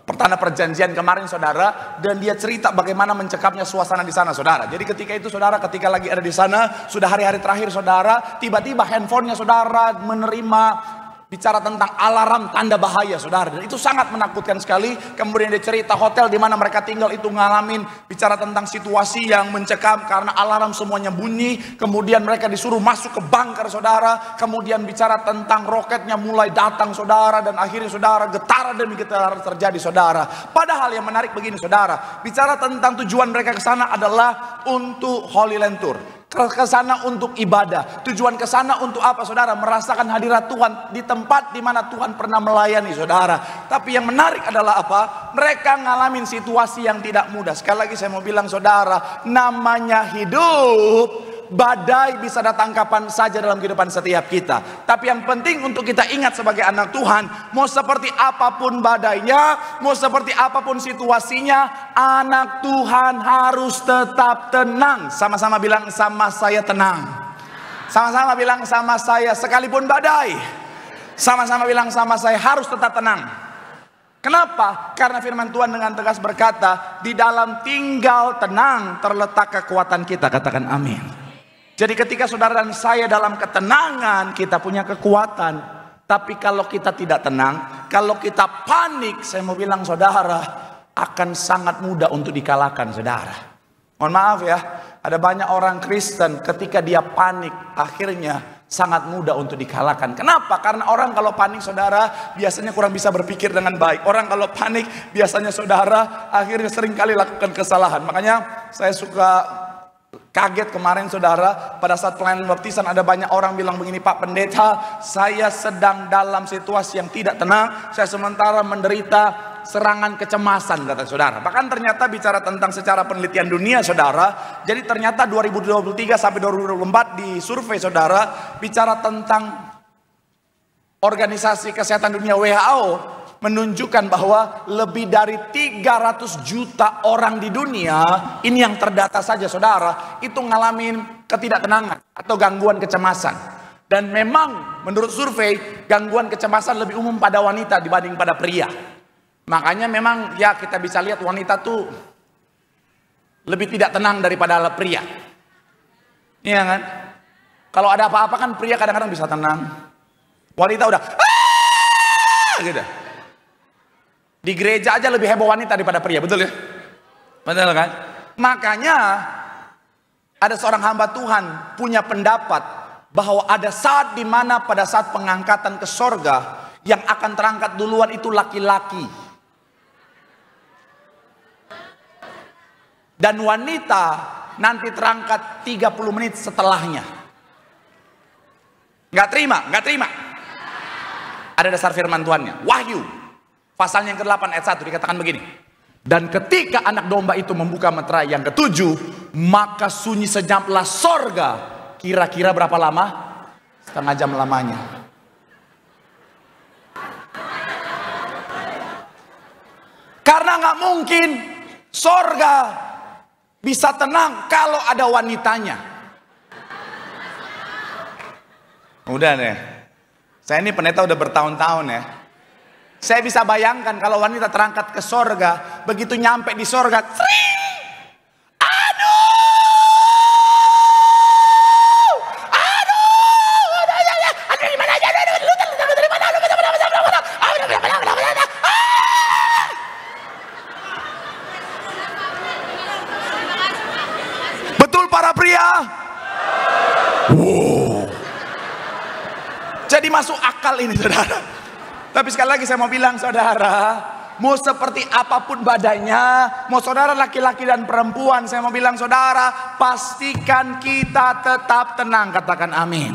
Pertanda Perjanjian kemarin, saudara, dan dia cerita bagaimana mencekapnya suasana di sana, saudara. Jadi ketika itu, saudara, ketika lagi ada di sana, sudah hari-hari terakhir, saudara, tiba-tiba handphonenya, saudara, menerima bicara tentang alarm tanda bahaya, saudara, dan itu sangat menakutkan sekali. Kemudian dia cerita hotel di mana mereka tinggal itu ngalamin bicara tentang situasi yang mencekam karena alarm semuanya bunyi. Kemudian mereka disuruh masuk ke bunker, saudara. Kemudian bicara tentang roketnya mulai datang, saudara, dan akhirnya, saudara, getaran demi getaran terjadi, saudara. Padahal yang menarik begini, saudara, bicara tentang tujuan mereka ke sana adalah untuk Holy Land Tour. Ke sana untuk ibadah. Tujuan ke sana untuk apa, saudara? Merasakan hadirat Tuhan di tempat di mana Tuhan pernah melayani, saudara. Tapi yang menarik adalah apa? Mereka ngalamin situasi yang tidak mudah. Sekali lagi saya mau bilang, saudara, namanya hidup, badai bisa datang kapan saja dalam kehidupan setiap kita. Tapi yang penting untuk kita ingat sebagai anak Tuhan, mau seperti apapun badainya, mau seperti apapun situasinya, anak Tuhan harus tetap tenang. Sama-sama bilang, sama saya tenang. Sama-sama bilang, sama saya sekalipun badai. Sama-sama bilang, sama saya harus tetap tenang. Kenapa? Karena firman Tuhan dengan tegas berkata, di dalam tinggal tenang terletak kekuatan kita. Katakan amin. Jadi ketika saudara dan saya dalam ketenangan, kita punya kekuatan. Tapi kalau kita tidak tenang, kalau kita panik, saya mau bilang, saudara, akan sangat mudah untuk dikalahkan, saudara. Mohon maaf ya, ada banyak orang Kristen ketika dia panik, akhirnya sangat mudah untuk dikalahkan. Kenapa? Karena orang kalau panik, saudara, biasanya kurang bisa berpikir dengan baik. Orang kalau panik, biasanya, saudara, akhirnya seringkali lakukan kesalahan. Makanya saya suka kaget kemarin, saudara, pada saat pelayanan baptisan ada banyak orang bilang begini, Pak Pendeta, saya sedang dalam situasi yang tidak tenang, saya sementara menderita serangan kecemasan, kata saudara. Bahkan ternyata bicara tentang secara penelitian dunia, saudara, jadi ternyata 2023 sampai 2024 di survei, saudara, bicara tentang Organisasi Kesehatan Dunia WHO, menunjukkan bahwa lebih dari 300 juta orang di dunia, ini yang terdata saja saudara, itu ngalamin ketidaktenangan atau gangguan kecemasan. Dan memang menurut survei, gangguan kecemasan lebih umum pada wanita dibanding pada pria. Makanya memang ya kita bisa lihat wanita tuh lebih tidak tenang daripada pria. Iya kan? Kalau ada apa-apa kan pria kadang-kadang bisa tenang. Wanita udah gitu. Di gereja aja lebih heboh wanita daripada pria, betul ya? Betul kan? Makanya ada seorang hamba Tuhan punya pendapat bahwa ada saat di mana pada saat pengangkatan ke sorga yang akan terangkat duluan itu laki-laki. Dan wanita nanti terangkat 30 menit setelahnya. Nggak terima. Ada dasar firman Tuhannya. Wahyu pasalnya yang ke-8 ayat 1 dikatakan begini. Dan ketika anak domba itu membuka meterai yang ke-7, maka sunyi senyaplah sorga. Kira-kira berapa lama? Setengah jam lamanya. Karena nggak mungkin sorga bisa tenang kalau ada wanitanya. Udah deh. Saya ini pendeta udah bertahun-tahun ya. Saya bisa bayangkan kalau wanita terangkat ke sorga, begitu nyampe di sorga, betul para pria? Wow. Jadi masuk akal ini saudara. Tapi sekali lagi saya mau bilang saudara, mau seperti apapun badannya, mau saudara laki-laki dan perempuan, saya mau bilang saudara, pastikan kita tetap tenang, katakan amin.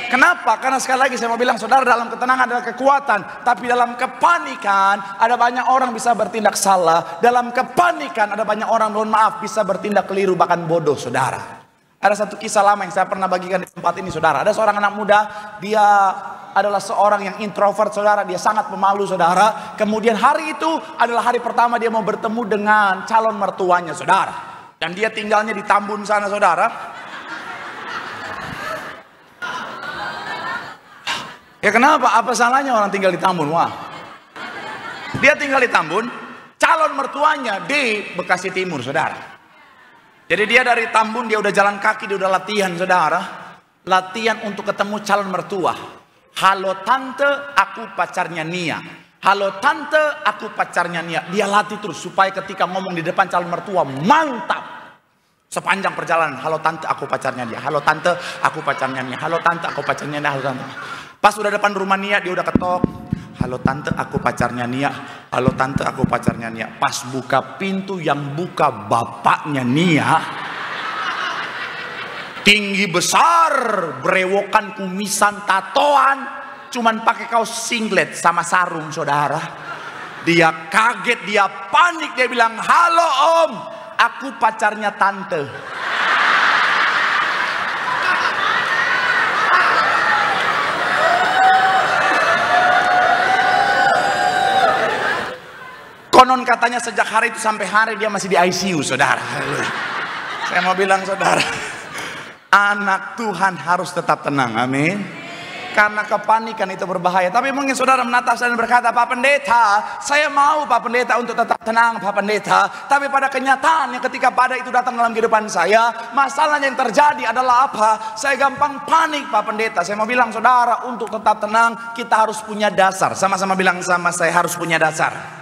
Kenapa? Karena sekali lagi saya mau bilang saudara, dalam ketenangan adalah kekuatan, tapi dalam kepanikan ada banyak orang bisa bertindak salah. Dalam kepanikan ada banyak orang, mohon maaf, bisa bertindak keliru bahkan bodoh saudara. Ada satu kisah lama yang saya pernah bagikan di tempat ini saudara. Ada seorang anak muda, dia adalah seorang yang introvert saudara. Dia sangat pemalu saudara. Kemudian hari itu adalah hari pertama dia mau bertemu dengan calon mertuanya saudara. Dan dia tinggalnya di Tambun sana saudara. Ya kenapa? Apa salahnya orang tinggal di Tambun? Wah. Dia tinggal di Tambun, calon mertuanya di Bekasi Timur saudara. Jadi dia dari Tambun, dia udah jalan kaki, dia udah latihan saudara. Latihan untuk ketemu calon mertua. Halo tante, aku pacarnya Nia. Halo tante, aku pacarnya Nia. Dia latih terus supaya ketika ngomong di depan calon mertua, mantap. Sepanjang perjalanan, halo tante, aku pacarnya dia. Halo tante, aku pacarnya Nia. Halo tante, aku pacarnya Nia. Halo tante. Pas udah depan rumah Nia, dia udah ketok. Halo tante, aku pacarnya Nia. Halo tante, aku pacarnya Nia. Pas buka pintu, yang buka bapaknya Nia. Tinggi besar, berewokan, kumisan, tatoan, cuman pakai kaos singlet sama sarung saudara. Dia kaget, dia panik, dia bilang, halo om, aku pacarnya tante. Konon katanya sejak hari itu sampai hari dia masih di ICU saudara. Saya mau bilang saudara, anak Tuhan harus tetap tenang, amin. Karena kepanikan itu berbahaya. Tapi mungkin saudara menatap dan berkata, Pak Pendeta, saya mau Pak Pendeta untuk tetap tenang Pak Pendeta. Tapi pada kenyataannya ketika badai itu datang dalam kehidupan saya, masalahnya yang terjadi adalah apa? Saya gampang panik Pak Pendeta. Saya mau bilang saudara, untuk tetap tenang kita harus punya dasar. Sama-sama bilang sama saya, harus punya dasar.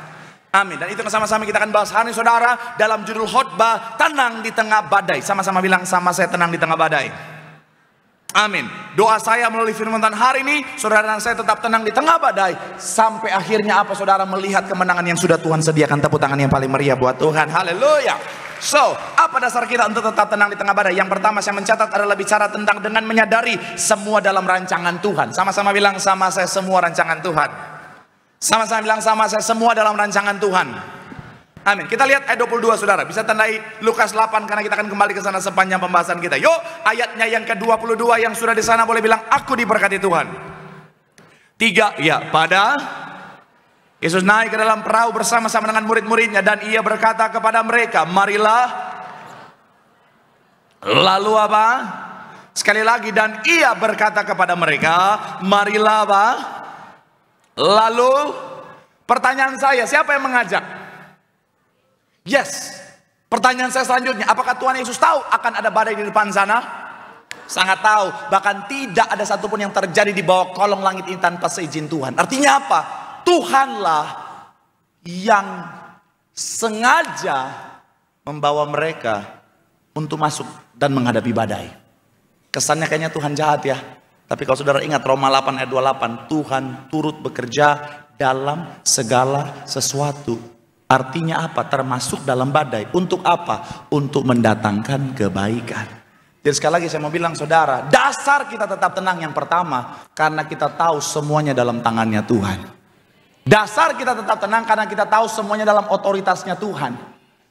Amin. Dan itu sama-sama kita akan bahas hari ini saudara, dalam judul khotbah, tenang di tengah badai. Sama-sama bilang sama saya, tenang di tengah badai. Amin. Doa saya melalui firman Tuhan hari ini, saudara dan saya tetap tenang di tengah badai. Sampai akhirnya apa saudara? Melihat kemenangan yang sudah Tuhan sediakan. Tepuk tangan yang paling meriah buat Tuhan. Haleluya. So, apa dasar kita untuk tetap tenang di tengah badai? Yang pertama saya mencatat adalah bicara tentang dengan menyadari semua dalam rancangan Tuhan. Sama-sama bilang sama saya, semua rancangan Tuhan. Sama-sama bilang sama saya, semua dalam rancangan Tuhan. Amin. Kita lihat ayat 22 saudara. Bisa tandai Lukas 8 karena kita akan kembali ke sana sepanjang pembahasan kita. Yuk, ayatnya yang ke-22 yang sudah di sana boleh bilang, aku diberkati Tuhan. 3, ya, pada Yesus naik ke dalam perahu bersama-sama dengan murid-muridnya dan ia berkata kepada mereka, marilah. Lalu apa? Sekali lagi, dan ia berkata kepada mereka, marilah apa? Lalu pertanyaan saya, siapa yang mengajak? Yes. Pertanyaan saya selanjutnya, apakah Tuhan Yesus tahu akan ada badai di depan sana? Sangat tahu. Bahkan tidak ada satupun yang terjadi di bawah kolong langit ini tanpa seizin Tuhan. Artinya apa? Tuhanlah yang sengaja membawa mereka untuk masuk dan menghadapi badai. Kesannya kayaknya Tuhan jahat ya. Tapi kalau saudara ingat Roma 8 ayat 28, Tuhan turut bekerja dalam segala sesuatu. Artinya apa? Termasuk dalam badai. Untuk apa? Untuk mendatangkan kebaikan. Jadi sekali lagi saya mau bilang saudara, dasar kita tetap tenang yang pertama, karena kita tahu semuanya dalam tangannya Tuhan. Dasar kita tetap tenang karena kita tahu semuanya dalam otoritasnya Tuhan.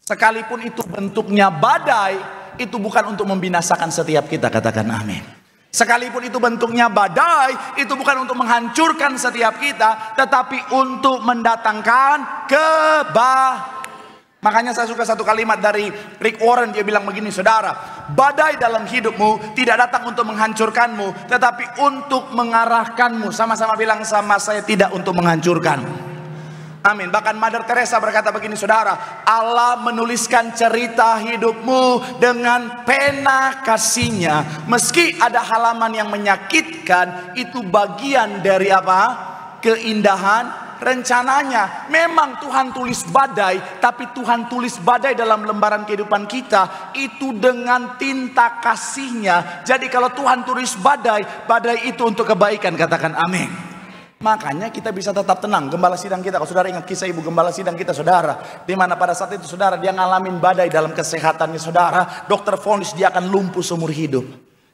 Sekalipun itu bentuknya badai, itu bukan untuk membinasakan setiap kita, katakan amin. Sekalipun itu bentuknya badai, itu bukan untuk menghancurkan setiap kita, tetapi untuk mendatangkan kebaikan. Makanya saya suka satu kalimat dari Rick Warren, dia bilang begini, saudara, badai dalam hidupmu tidak datang untuk menghancurkanmu, tetapi untuk mengarahkanmu. Sama-sama bilang sama saya, tidak untuk menghancurkanmu. Amin. Bahkan Mother Teresa berkata begini, saudara, Allah menuliskan cerita hidupmu dengan pena kasih-Nya. Meski ada halaman yang menyakitkan, itu bagian dari apa? Keindahan rencananya. Memang Tuhan tulis badai, tapi Tuhan tulis badai dalam lembaran kehidupan kita itu dengan tinta kasih-Nya. Jadi kalau Tuhan tulis badai, badai itu untuk kebaikan, katakan amin. Makanya kita bisa tetap tenang. Gembala sidang kita, kalau saudara ingat kisah ibu gembala sidang kita, saudara, di mana pada saat itu saudara dia ngalamin badai dalam kesehatannya, saudara. Dokter vonis dia akan lumpuh seumur hidup.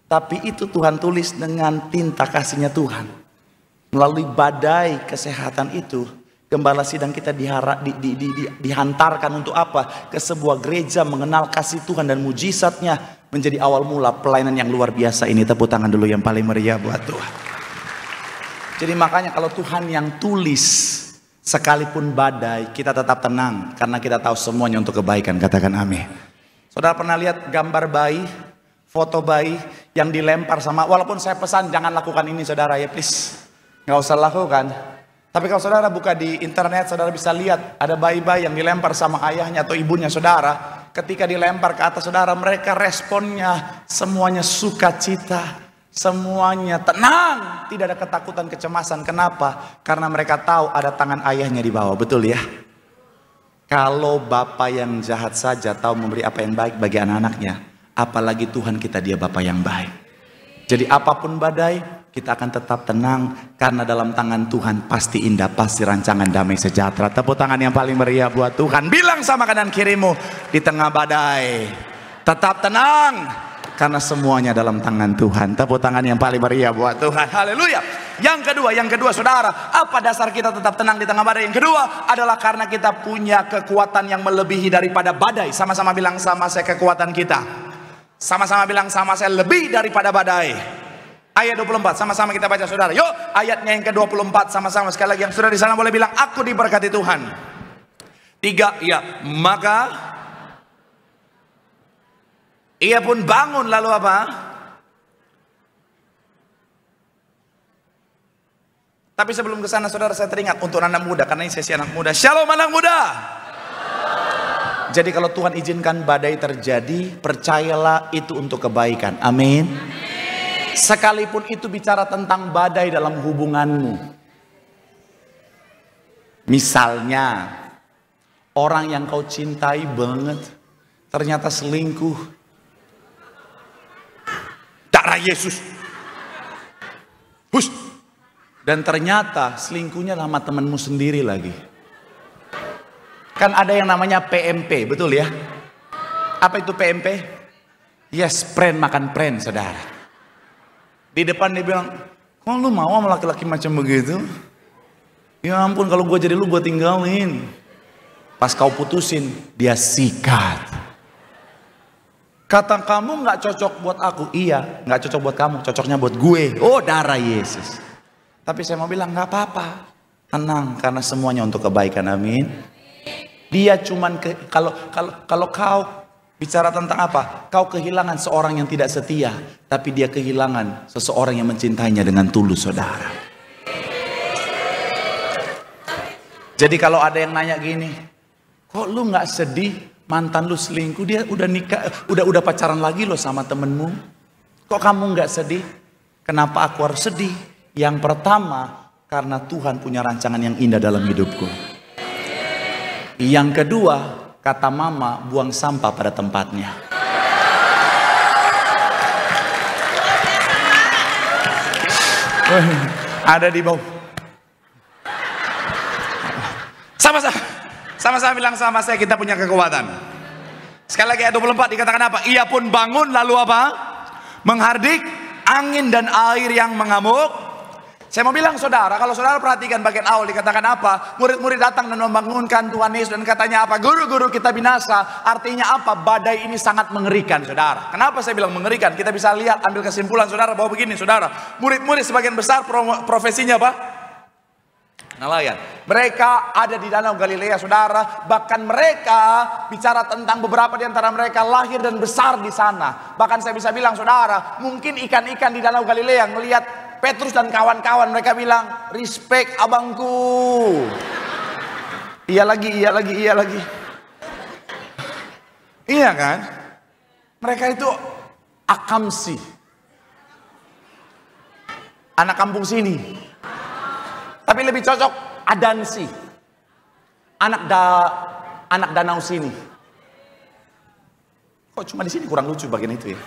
Tapi itu Tuhan tulis dengan tinta kasih-Nya Tuhan. Melalui badai kesehatan itu, gembala sidang kita dihantarkan untuk apa? Ke sebuah gereja mengenal kasih Tuhan dan mujizatnya, menjadi awal mula pelayanan yang luar biasa ini. Tepuk tangan dulu yang paling meriah buat Tuhan. Jadi makanya kalau Tuhan yang tulis, sekalipun badai, kita tetap tenang karena kita tahu semuanya untuk kebaikan, katakan amin. Saudara pernah lihat gambar bayi, foto bayi yang dilempar sama, walaupun saya pesan jangan lakukan ini saudara ya, please, nggak usah lakukan. Tapi kalau saudara buka di internet, saudara bisa lihat ada bayi-bayi yang dilempar sama ayahnya atau ibunya saudara. Ketika dilempar ke atas saudara, mereka responnya semuanya sukacita, semuanya tenang, tidak ada ketakutan, kecemasan. Kenapa? Karena mereka tahu ada tangan ayahnya di bawah, betul ya? Kalau bapak yang jahat saja tahu memberi apa yang baik bagi anak-anaknya, apalagi Tuhan kita, dia bapak yang baik. Jadi apapun badai, kita akan tetap tenang karena dalam tangan Tuhan pasti indah, pasti rancangan damai sejahtera. Tepuk tangan yang paling meriah buat Tuhan. Bilang sama kanan kirimu, di tengah badai tetap tenang karena semuanya dalam tangan Tuhan. Tepuk tangan yang paling meriah buat Tuhan. Haleluya. Yang kedua saudara, apa dasar kita tetap tenang di tengah badai? Yang kedua adalah karena kita punya kekuatan yang melebihi daripada badai. Sama-sama bilang sama saya, kekuatan kita. Sama-sama bilang sama saya, lebih daripada badai. Ayat 24, sama-sama kita baca saudara. Yuk, ayatnya yang ke-24 sama-sama sekali lagi. Yang sudah di sana boleh bilang, aku diberkati Tuhan. 3, ya, maka ia pun bangun, lalu apa? Tapi sebelum ke sana saudara, saya teringat untuk anak muda, karena ini sesi anak muda. Shalom anak muda. Jadi kalau Tuhan izinkan badai terjadi, percayalah itu untuk kebaikan. Amin. Sekalipun itu bicara tentang badai dalam hubunganmu. Misalnya, orang yang kau cintai banget ternyata selingkuh. Darah Yesus. Hush. Dan ternyata selingkuhnya sama temanmu sendiri lagi. Kan ada yang namanya PMP, betul ya? Apa itu PMP? Yes, friend makan friend, saudara. Di depan dia bilang, kok lu mau sama laki-laki macam begitu? Ya ampun, kalau gue jadi lu gue tinggalin. Pas kau putusin, dia sikat. Kata kamu gak cocok buat aku. Iya, gak cocok buat kamu, cocoknya buat gue. Oh, darah Yesus. Tapi saya mau bilang gak apa-apa. Tenang, karena semuanya untuk kebaikan. Amin. Dia cuman kalau kau bicara tentang apa? Kau kehilangan seorang yang tidak setia, tapi dia kehilangan seseorang yang mencintainya dengan tulus, saudara. Jadi kalau ada yang nanya gini, kok lu nggak sedih mantan lu selingkuh, dia udah nikah, udah pacaran lagi loh sama temenmu. Kok kamu nggak sedih? Kenapa aku harus sedih? Yang pertama, karena Tuhan punya rancangan yang indah dalam hidupku. Yang kedua, kata mama, buang sampah pada tempatnya. Ada di bawah. Sama-sama bilang sama saya, kita punya kekuatan. Sekali lagi ayat 24 dikatakan apa? Ia pun bangun lalu apa? Menghardik angin dan air yang mengamuk. Saya mau bilang saudara, kalau saudara perhatikan bagian awal dikatakan apa? Murid-murid datang dan membangunkan Tuhan Yesus dan katanya apa? Guru-guru kita binasa. Artinya apa? Badai ini sangat mengerikan, saudara. Kenapa saya bilang mengerikan? Kita bisa lihat, ambil kesimpulan saudara bahwa begini, saudara. Murid-murid sebagian besar profesinya apa? Nelayan. Mereka ada di Danau Galilea, saudara. Bahkan mereka bicara tentang beberapa di antara mereka lahir dan besar di sana. Bahkan saya bisa bilang, saudara, mungkin ikan-ikan di Danau Galilea melihat Petrus dan kawan-kawan, mereka bilang, respect abangku. Iya lagi. Iya kan? Mereka itu akamsi, anak kampung sini. Tapi lebih cocok adansi, anak danau sini. Kok cuma di sini kurang lucu bagian itu ya?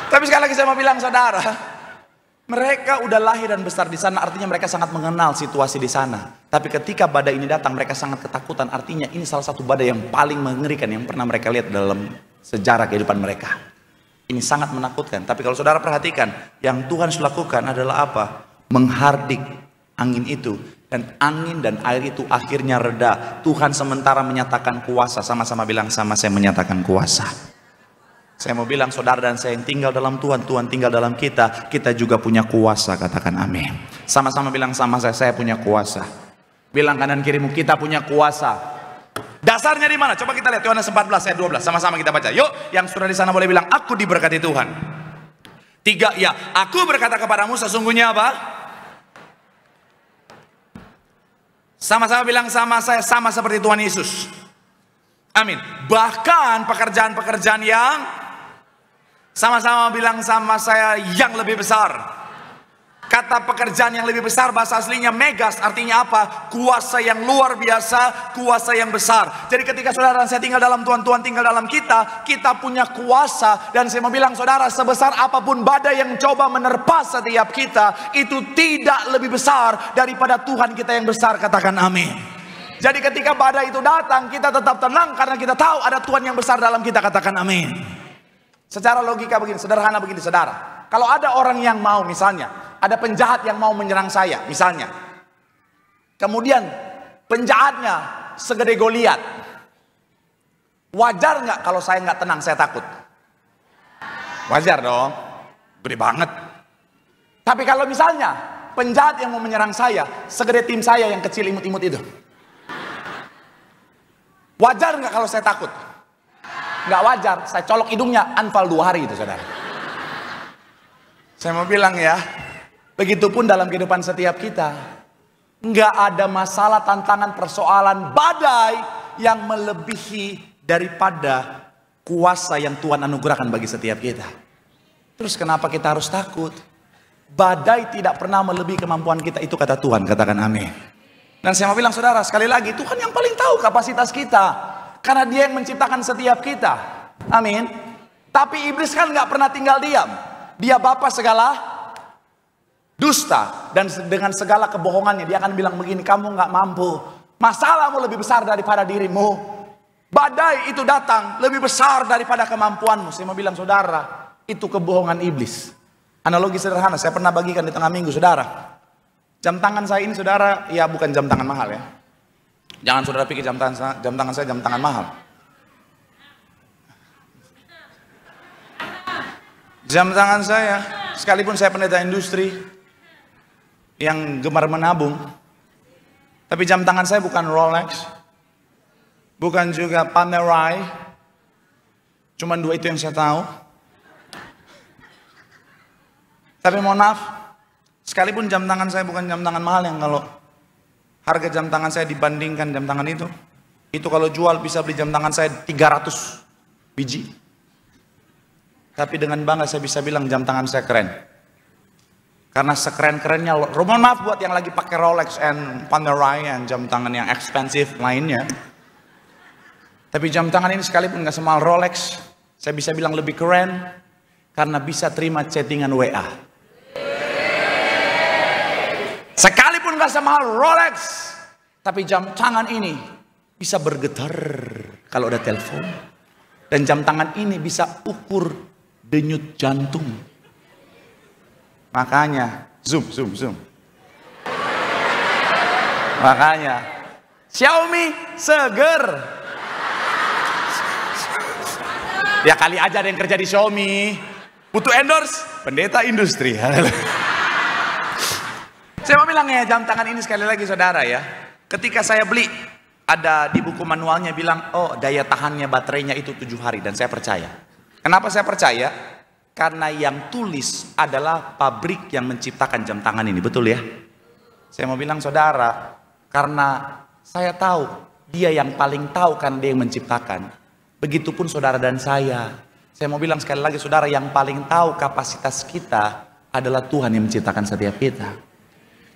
Tapi sekali lagi saya mau bilang, saudara, mereka udah lahir dan besar di sana, artinya mereka sangat mengenal situasi di sana. Tapi ketika badai ini datang, mereka sangat ketakutan. Artinya ini salah satu badai yang paling mengerikan yang pernah mereka lihat dalam sejarah kehidupan mereka. Ini sangat menakutkan. Tapi kalau saudara perhatikan, yang Tuhan sudah lakukan adalah apa? Menghardik angin itu. Dan angin dan air itu akhirnya reda. Tuhan sementara menyatakan kuasa. Sama-sama bilang sama saya, menyatakan kuasa. Saya mau bilang saudara dan saya yang tinggal dalam Tuhan, Tuhan tinggal dalam kita. Kita juga punya kuasa, katakan amin. Sama-sama bilang sama saya punya kuasa. Bilang kanan kirimu, kita punya kuasa. Dasarnya di mana? Coba kita lihat Yohanes 14 ayat 12. Sama-sama kita baca. Yuk, yang sudah di sana boleh bilang, aku diberkati Tuhan. 3, ya, aku berkata kepadamu sesungguhnya apa? Sama-sama bilang sama saya, sama seperti Tuhan Yesus. Amin. Bahkan pekerjaan-pekerjaan yang, sama-sama bilang sama saya, yang lebih besar. Kata pekerjaan yang lebih besar bahasa aslinya megas, artinya apa? Kuasa yang luar biasa, kuasa yang besar. Jadi ketika saudara dan saya tinggal dalam Tuhan, Tuhan tinggal dalam kita, kita punya kuasa. Dan saya mau bilang saudara, sebesar apapun badai yang coba menerpa setiap kita, itu tidak lebih besar daripada Tuhan kita yang besar, katakan amin. Jadi ketika badai itu datang, kita tetap tenang karena kita tahu ada Tuhan yang besar dalam kita, katakan amin. Secara logika begini, sederhana begini saudara. Kalau ada orang yang mau, misalnya ada penjahat yang mau menyerang saya, misalnya. Kemudian penjahatnya segede Goliat. Wajar nggak kalau saya nggak tenang, saya takut? Wajar dong, gede banget. Tapi kalau misalnya penjahat yang mau menyerang saya segede tim saya yang kecil imut-imut itu, wajar nggak kalau saya takut? Nggak wajar. Saya colok hidungnya, anfal 2 hari itu, saudara. Saya mau bilang ya, begitupun dalam kehidupan setiap kita. Nggak ada masalah, tantangan, persoalan, badai yang melebihi daripada kuasa yang Tuhan anugerahkan bagi setiap kita. Terus kenapa kita harus takut? Badai tidak pernah melebihi kemampuan kita, itu kata Tuhan, katakan amin. Dan saya mau bilang saudara, sekali lagi, Tuhan yang paling tahu kapasitas kita. Karena Dia yang menciptakan setiap kita. Amin. Tapi iblis kan nggak pernah tinggal diam. Dia bapa segala dusta, dan dengan segala kebohongannya dia akan bilang begini, kamu nggak mampu, masalahmu lebih besar daripada dirimu. Badai itu datang lebih besar daripada kemampuanmu. Saya mau bilang saudara, itu kebohongan iblis. Analogi sederhana saya pernah bagikan di tengah minggu, saudara. Jam tangan saya ini, saudara, ya bukan jam tangan mahal ya. Jangan saudara pikir jam tangan saya jam tangan mahal. Jam tangan saya sekalipun saya pendeta industri yang gemar menabung, tapi jam tangan saya bukan Rolex, bukan juga Panerai. Cuman 2 itu yang saya tahu. Tapi mohon maaf, sekalipun jam tangan saya bukan jam tangan mahal, yang kalau harga jam tangan saya dibandingkan jam tangan itu kalau jual bisa beli jam tangan saya 300 biji. Tapi dengan bangga saya bisa bilang jam tangan saya keren. Karena sekeren-kerennya, mohon maaf buat yang lagi pakai Rolex and Panerai and jam tangan yang expensive lainnya. Tapi jam tangan ini sekalipun gak semahal Rolex, saya bisa bilang lebih keren karena bisa terima chattingan WA. Sekalipun gak semahal Rolex, tapi jam tangan ini bisa bergetar kalau ada telepon. Dan jam tangan ini bisa ukur denyut jantung. Makanya, zoom. Makanya, Xiaomi seger. Ya kali aja ada yang kerja di Xiaomi, butuh endorse, pendeta industri. Saya mau bilang ya, jam tangan ini sekali lagi saudara ya, ketika saya beli, ada di buku manualnya bilang, oh daya tahannya baterainya itu 7 hari, dan saya percaya. Kenapa saya percaya? Karena yang tulis adalah pabrik yang menciptakan jam tangan ini, betul ya? Saya mau bilang saudara, karena saya tahu, dia yang paling tahu kan dia yang menciptakan. Begitupun saudara dan saya. Saya mau bilang sekali lagi saudara, yang paling tahu kapasitas kita adalah Tuhan yang menciptakan setiap kita.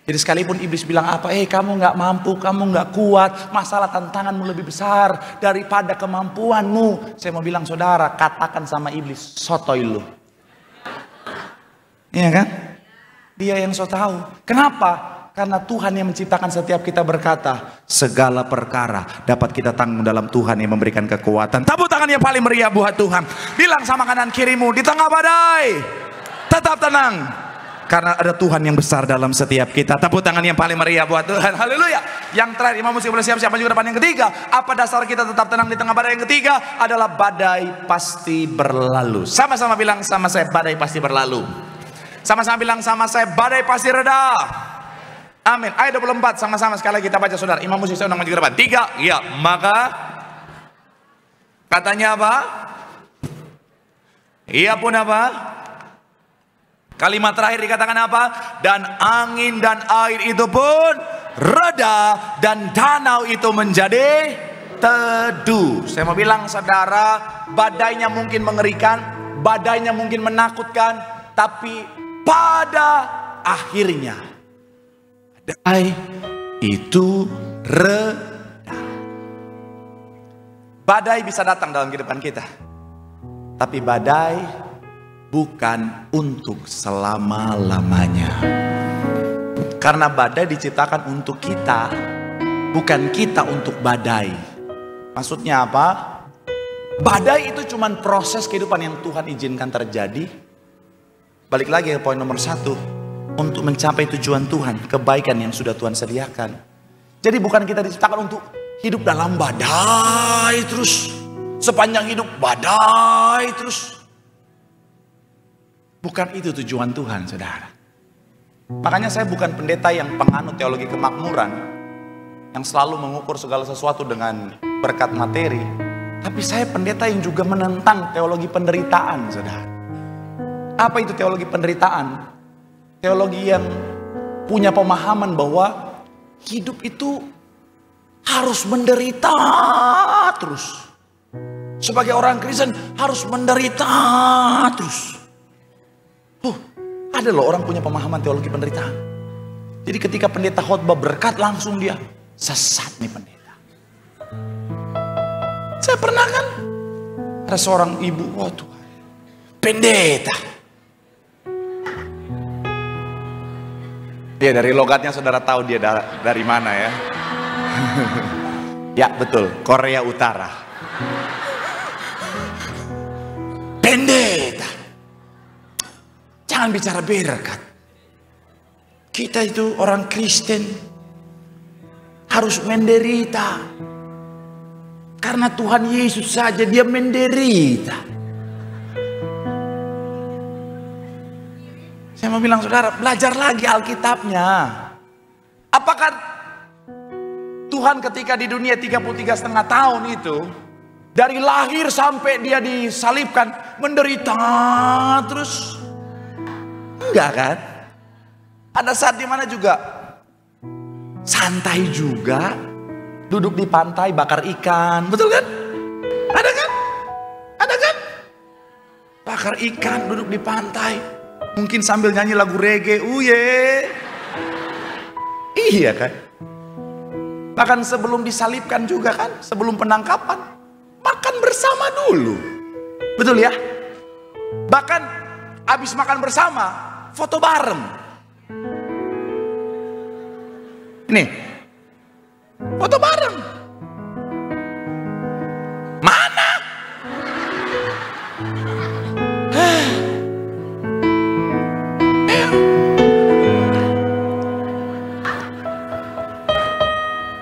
Jadi sekalipun iblis bilang apa, kamu nggak mampu, kamu nggak kuat, masalah tantanganmu lebih besar daripada kemampuanmu. Saya mau bilang saudara, katakan sama iblis, sotoy lu. Iya kan? Dia yang so tahu. Kenapa? Karena Tuhan yang menciptakan setiap kita berkata, segala perkara dapat kita tanggung dalam Tuhan yang memberikan kekuatan. Tepuk tangan yang paling meriah buat Tuhan. Bilang sama kanan kirimu, di tengah badai tetap tenang, karena ada Tuhan yang besar dalam setiap kita. Tepuk tangan yang paling meriah buat Tuhan. Haleluya. Yang terakhir, imam musik boleh siap-siap maju ke depan. Yang ketiga, apa dasar kita tetap tenang di tengah badai? Yang ketiga adalah badai pasti berlalu. Sama-sama bilang sama saya, badai pasti berlalu. Sama-sama bilang sama saya, badai pasti reda. Amin. Ayat 24 sama-sama sekali lagi kita baca saudara. Imam musik saya undang maju ke depan. 3, ya, maka katanya apa? Ia pun apa? Kalimat terakhir dikatakan apa? Dan angin dan air itu pun reda, dan danau itu menjadi teduh. Saya mau bilang saudara, badainya mungkin mengerikan, badainya mungkin menakutkan, tapi pada akhirnya badai itu reda. Badai bisa datang dalam kehidupan kita, tapi badai bukan untuk selama-lamanya. Karena badai diciptakan untuk kita, bukan kita untuk badai. Maksudnya apa? Badai itu cuma proses kehidupan yang Tuhan izinkan terjadi. Balik lagi ke poin nomor 1, untuk mencapai tujuan Tuhan, kebaikan yang sudah Tuhan sediakan. Jadi bukan kita diciptakan untuk hidup dalam badai terus, sepanjang hidup badai terus. Bukan itu tujuan Tuhan, saudara. Makanya saya bukan pendeta yang penganut teologi kemakmuran, yang selalu mengukur segala sesuatu dengan berkat materi. Tapi saya pendeta yang juga menentang teologi penderitaan, saudara. Apa itu teologi penderitaan? Teologi yang punya pemahaman bahwa hidup itu harus menderita terus. Sebagai orang Kristen harus menderita terus. Ada loh orang punya pemahaman teologi penderitaan. Jadi ketika pendeta khotbah berkat, langsung dia sesat nih pendeta. Saya pernah kan, ada seorang ibu, waduh, pendeta. Ya dari logatnya saudara tahu dia dari mana ya. Ya betul, Korea Utara. Pendeta, jangan bicara berkat. Kita itu orang Kristen harus menderita. Karena Tuhan Yesus saja dia menderita. Saya mau bilang saudara, belajar lagi Alkitabnya. Apakah Tuhan ketika di dunia 33,5 tahun itu, dari lahir sampai dia disalibkan, menderita terus? Enggak kan? Ada saat dimana juga santai juga, duduk di pantai bakar ikan, betul kan? Ada kan? Ada kan? Bakar ikan, duduk di pantai, mungkin sambil nyanyi lagu reggae, uye. Iya kan? Bahkan sebelum disalibkan juga kan, sebelum penangkapan, makan bersama dulu. Betul ya? Bahkan habis makan bersama, foto bareng. Nih, foto bareng. Mana?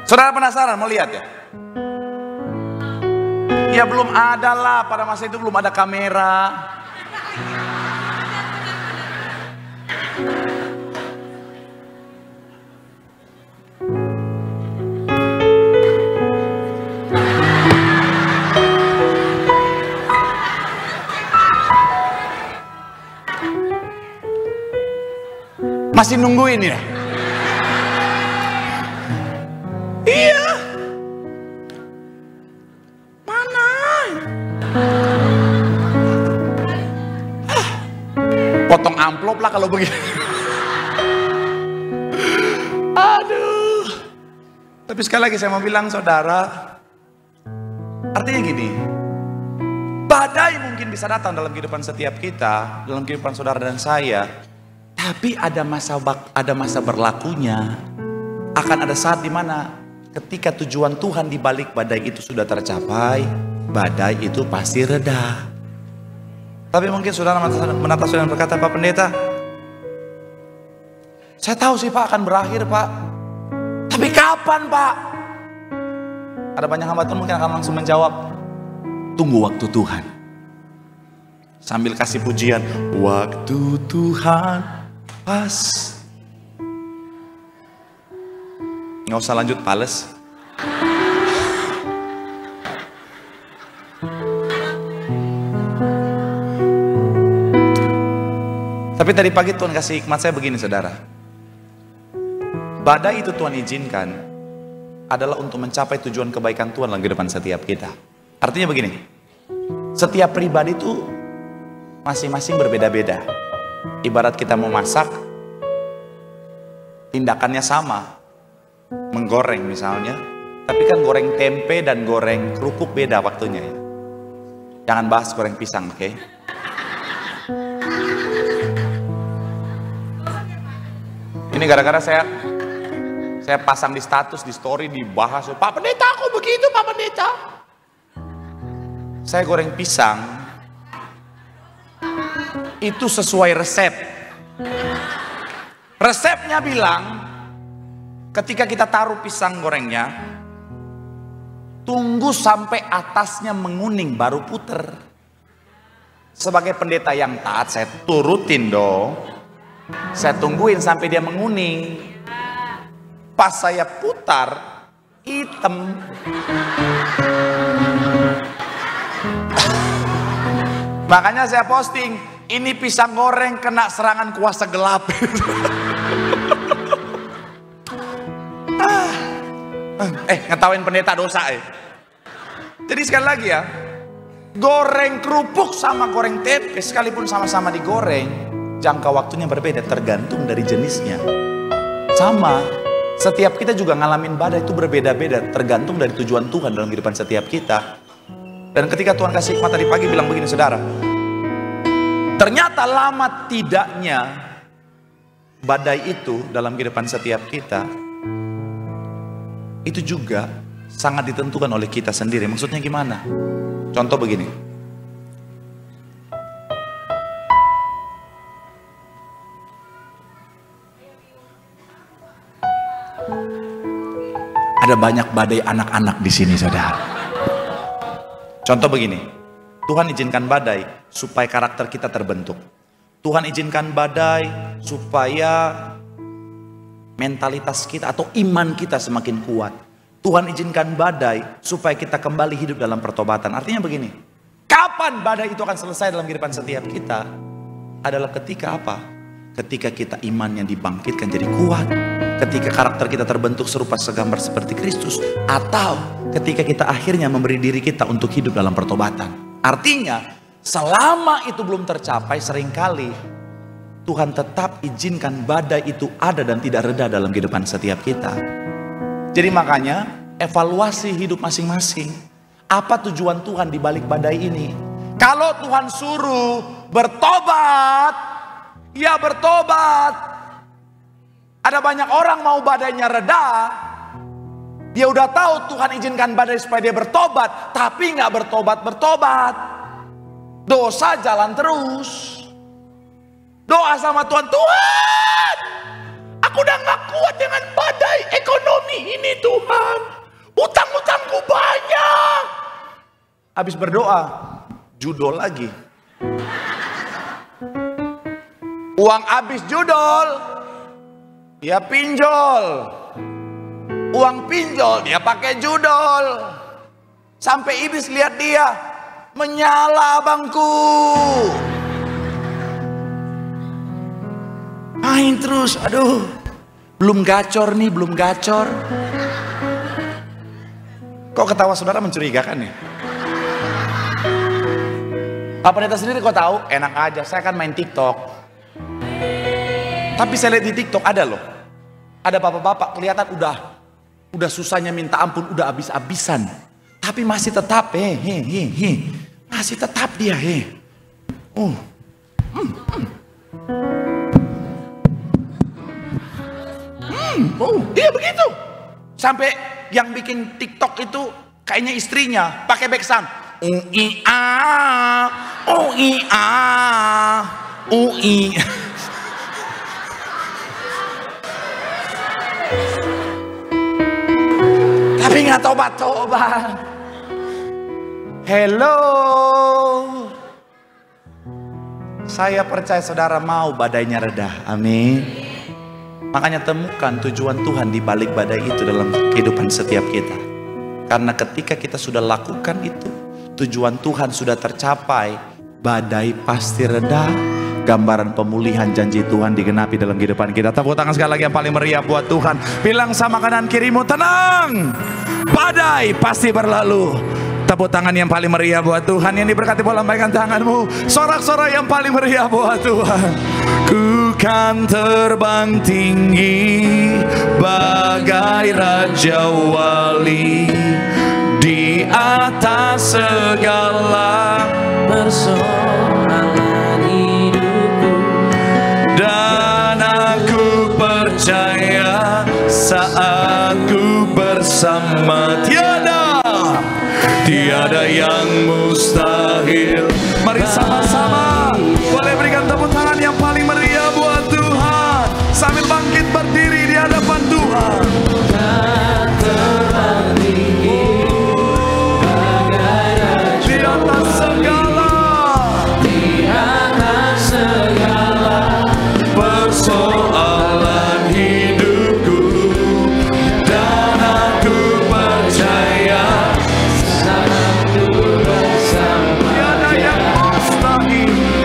Saudara penasaran mau lihat ya? Ya belum ada lah, pada masa itu belum ada kamera. Masih nungguin ya? Iya. Mana? Potong amplop lah kalau begini. Aduh. Tapi sekali lagi saya mau bilang saudara, artinya gini, badai mungkin bisa datang dalam kehidupan setiap kita, dalam kehidupan saudara dan saya. Tapi ada masa berlakunya. Akan ada saat dimana ketika tujuan Tuhan di balik badai itu sudah tercapai, badai itu pasti reda. Tapi mungkin saudara menatap saudara dan berkata, Pak Pendeta, saya tahu sih Pak akan berakhir Pak. Tapi kapan Pak? Ada banyak hamba Tuhan mungkin akan langsung menjawab, tunggu waktu Tuhan. Sambil kasih pujian, waktu Tuhan pas. Nggak usah lanjut pales. Tapi tadi pagi Tuhan kasih hikmat saya begini saudara. Badai itu Tuhan izinkan adalah untuk mencapai tujuan kebaikan Tuhan dalam kehidupan setiap kita. Artinya begini, setiap pribadi itu masing-masing berbeda-beda. Ibarat kita mau masak, tindakannya sama. Menggoreng misalnya, tapi kan goreng tempe dan goreng kerupuk beda waktunya ya. Jangan bahas goreng pisang, oke? Ini gara-gara saya pasang di status, di story, dibahas, Pak Pendeta aku begitu Pak Pendeta. Saya goreng pisang itu sesuai resep. Resepnya bilang, ketika kita taruh pisang gorengnya, tunggu sampai atasnya menguning baru puter. Sebagai pendeta yang taat, saya turutin dong. Saya tungguin sampai dia menguning. Pas saya putar, hitam. Makanya saya posting, ini pisang goreng kena serangan kuasa gelap. Ngetawain pendeta dosa ya. Jadi sekali lagi ya, goreng kerupuk sama goreng tempe sekalipun sama-sama digoreng, jangka waktunya berbeda tergantung dari jenisnya. Sama, setiap kita juga ngalamin badai itu berbeda-beda tergantung dari tujuan Tuhan dalam kehidupan setiap kita. Dan ketika Tuhan kasih hikmat tadi pagi bilang begini saudara, ternyata lama tidaknya badai itu dalam kehidupan setiap kita itu juga sangat ditentukan oleh kita sendiri. Maksudnya gimana? Contoh begini, ada banyak badai anak-anak di sini saudara. Contoh begini, Tuhan izinkan badai supaya karakter kita terbentuk. Tuhan izinkan badai supaya mentalitas kita atau iman kita semakin kuat. Tuhan izinkan badai supaya kita kembali hidup dalam pertobatan. Artinya begini, kapan badai itu akan selesai dalam kehidupan setiap kita? Adalah ketika apa? Ketika kita imannya dibangkitkan jadi kuat. Ketika karakter kita terbentuk serupa segambar seperti Kristus. Atau ketika kita akhirnya memberi diri kita untuk hidup dalam pertobatan. Artinya, selama itu belum tercapai, seringkali Tuhan tetap izinkan badai itu ada dan tidak reda dalam kehidupan setiap kita. Jadi makanya evaluasi hidup masing-masing. Apa tujuan Tuhan di balik badai ini? Kalau Tuhan suruh bertobat, ya bertobat. Ada banyak orang mau badainya reda. Dia udah tahu Tuhan izinkan badai supaya dia bertobat, tapi nggak bertobat. Dosa jalan terus. Doa sama Tuhan, Tuhan, aku udah gak kuat dengan badai ekonomi ini Tuhan. Utang-utangku banyak. Habis berdoa, judol lagi. Uang habis judol, dia pinjol. Uang pinjol, dia pakai judol. Sampai iblis lihat dia, menyala abangku. Main terus, aduh, belum gacor nih, belum gacor. Kok ketawa saudara mencurigakan ya? Apa pendeta sendiri kok tahu? Enak aja, saya kan main TikTok. Tapi saya lihat di TikTok ada loh, ada bapak-bapak kelihatan udah susahnya minta ampun, udah habis-habisan, tapi masih tetap masih tetap dia dia begitu. Sampai yang bikin TikTok itu kayaknya istrinya pakai back sound. Tapi nggak tobat-tobat. Hello. Saya percaya saudara mau badainya reda. Amin. Makanya temukan tujuan Tuhan di balik badai itu dalam kehidupan setiap kita. Karena ketika kita sudah lakukan itu, tujuan Tuhan sudah tercapai, badai pasti reda. Gambaran pemulihan janji Tuhan digenapi dalam kehidupan kita. Tepuk tangan sekali lagi yang paling meriah buat Tuhan. Bilang sama kanan kirimu, tenang, badai pasti berlalu. Tepuk tangan yang paling meriah buat Tuhan. Yang diberkati boleh lambaikan tanganmu. Sorak-sorak yang paling meriah buat Tuhan. Ku kan terbang tinggi bagai Raja Wali di atas segala persoalan hidupku. Dan aku percaya saat ku bersama tiada yang mustahil. Mari sama-sama boleh berikan tepuk tangan yang paling meriah buat Tuhan sambil bangkit berdiri di hadapan Tuhan. Di atas segala persoalan hidupku, dan aku percaya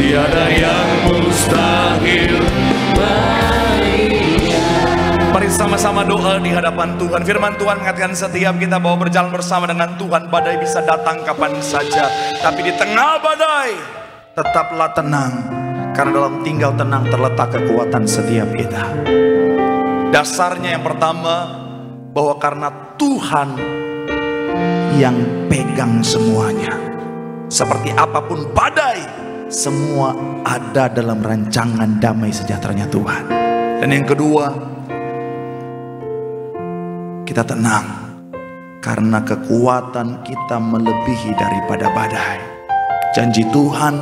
tiada yang mustahil. Mari sama-sama doa di hadapan Tuhan. Firman Tuhan mengatakan setiap kita bahwa berjalan bersama dengan Tuhan, badai bisa datang kapan saja, tapi di tengah badai tetaplah tenang, karena dalam tinggal tenang terletak kekuatan setiap kita. Dasarnya yang pertama, bahwa karena Tuhan yang pegang semuanya. Seperti apapun badai, semua ada dalam rancangan damai sejahteranya Tuhan. Dan yang kedua, kita tenang karena kekuatan kita melebihi daripada badai. Janji Tuhan,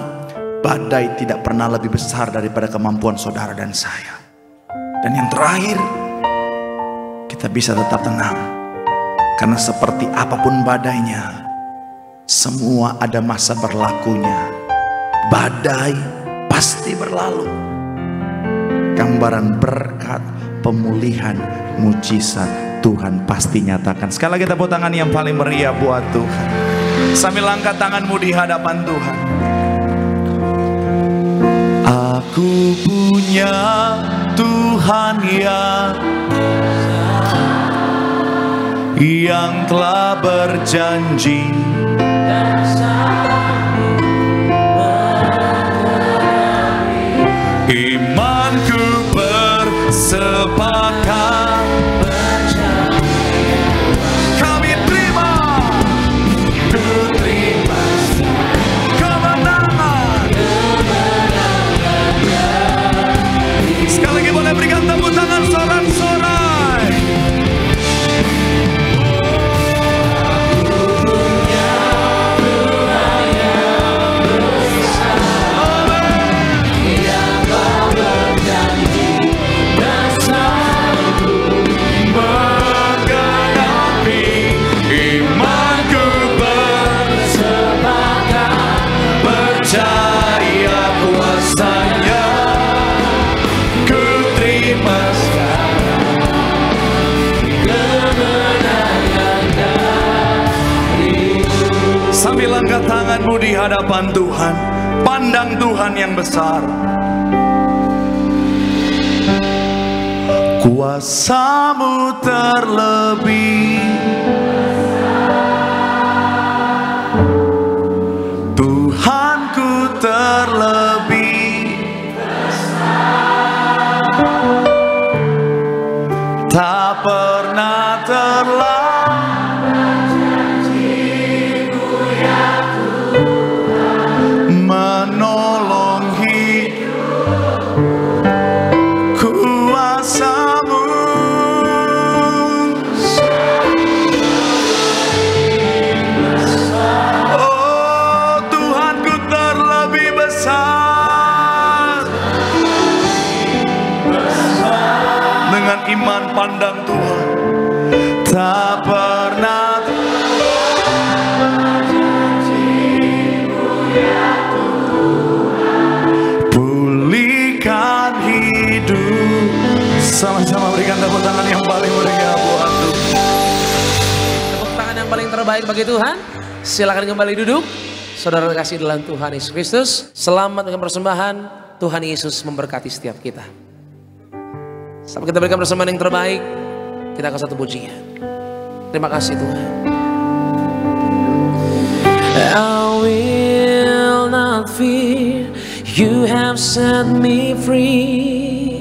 badai tidak pernah lebih besar daripada kemampuan saudara dan saya. Dan yang terakhir, kita bisa tetap tenang karena seperti apapun badainya, semua ada masa berlakunya. Badai pasti berlalu. Gambaran berkat, pemulihan, mujizat Tuhan pasti nyatakan. Sekali lagi tepuk tangan yang paling meriah buat Tuhan. Sambil angkat tanganmu di hadapan Tuhan. Aku punya Tuhan yang telah berjanji imanku bersepakat, kami terima, ku terima kemenangan. Sekali lagi boleh berikan tepuk tangan sorak-sorai. Sambil angkat tanganmu di hadapan Tuhan, pandang Tuhan yang besar. Kuasa-Mu terlebih, Tuhanku terlebih, tak pernah terlambat. Menolong hidup, kuasa-Mu oh Tuhanku terlebih besar. Dengan iman pandang Tuhan, tak pernah sama-sama berikan tepuk tangan yang paling meriah buat Tuhan. Tepuk tangan yang paling terbaik bagi Tuhan. Silakan kembali duduk. Saudara kasih dalam Tuhan Yesus Kristus. Selamat dengan persembahan. Tuhan Yesus memberkati setiap kita. Sampai kita berikan persembahan yang terbaik, kita akan satu pujian. Terima kasih Tuhan. I will not fear, you have set me free.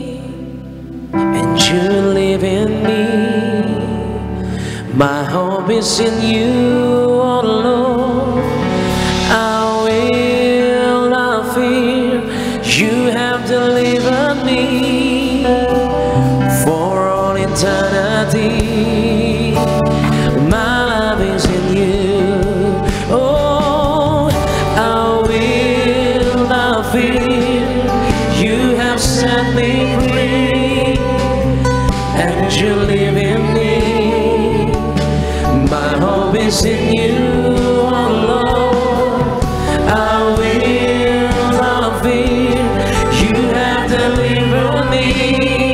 You live in me, my hope is in you, oh Lord. I will not fear, you have delivered me for all eternity. My life is in you, oh, I will not fear, you have set me free. And you live in me, my hope is in you, oh Lord. I will not fear, you have delivered me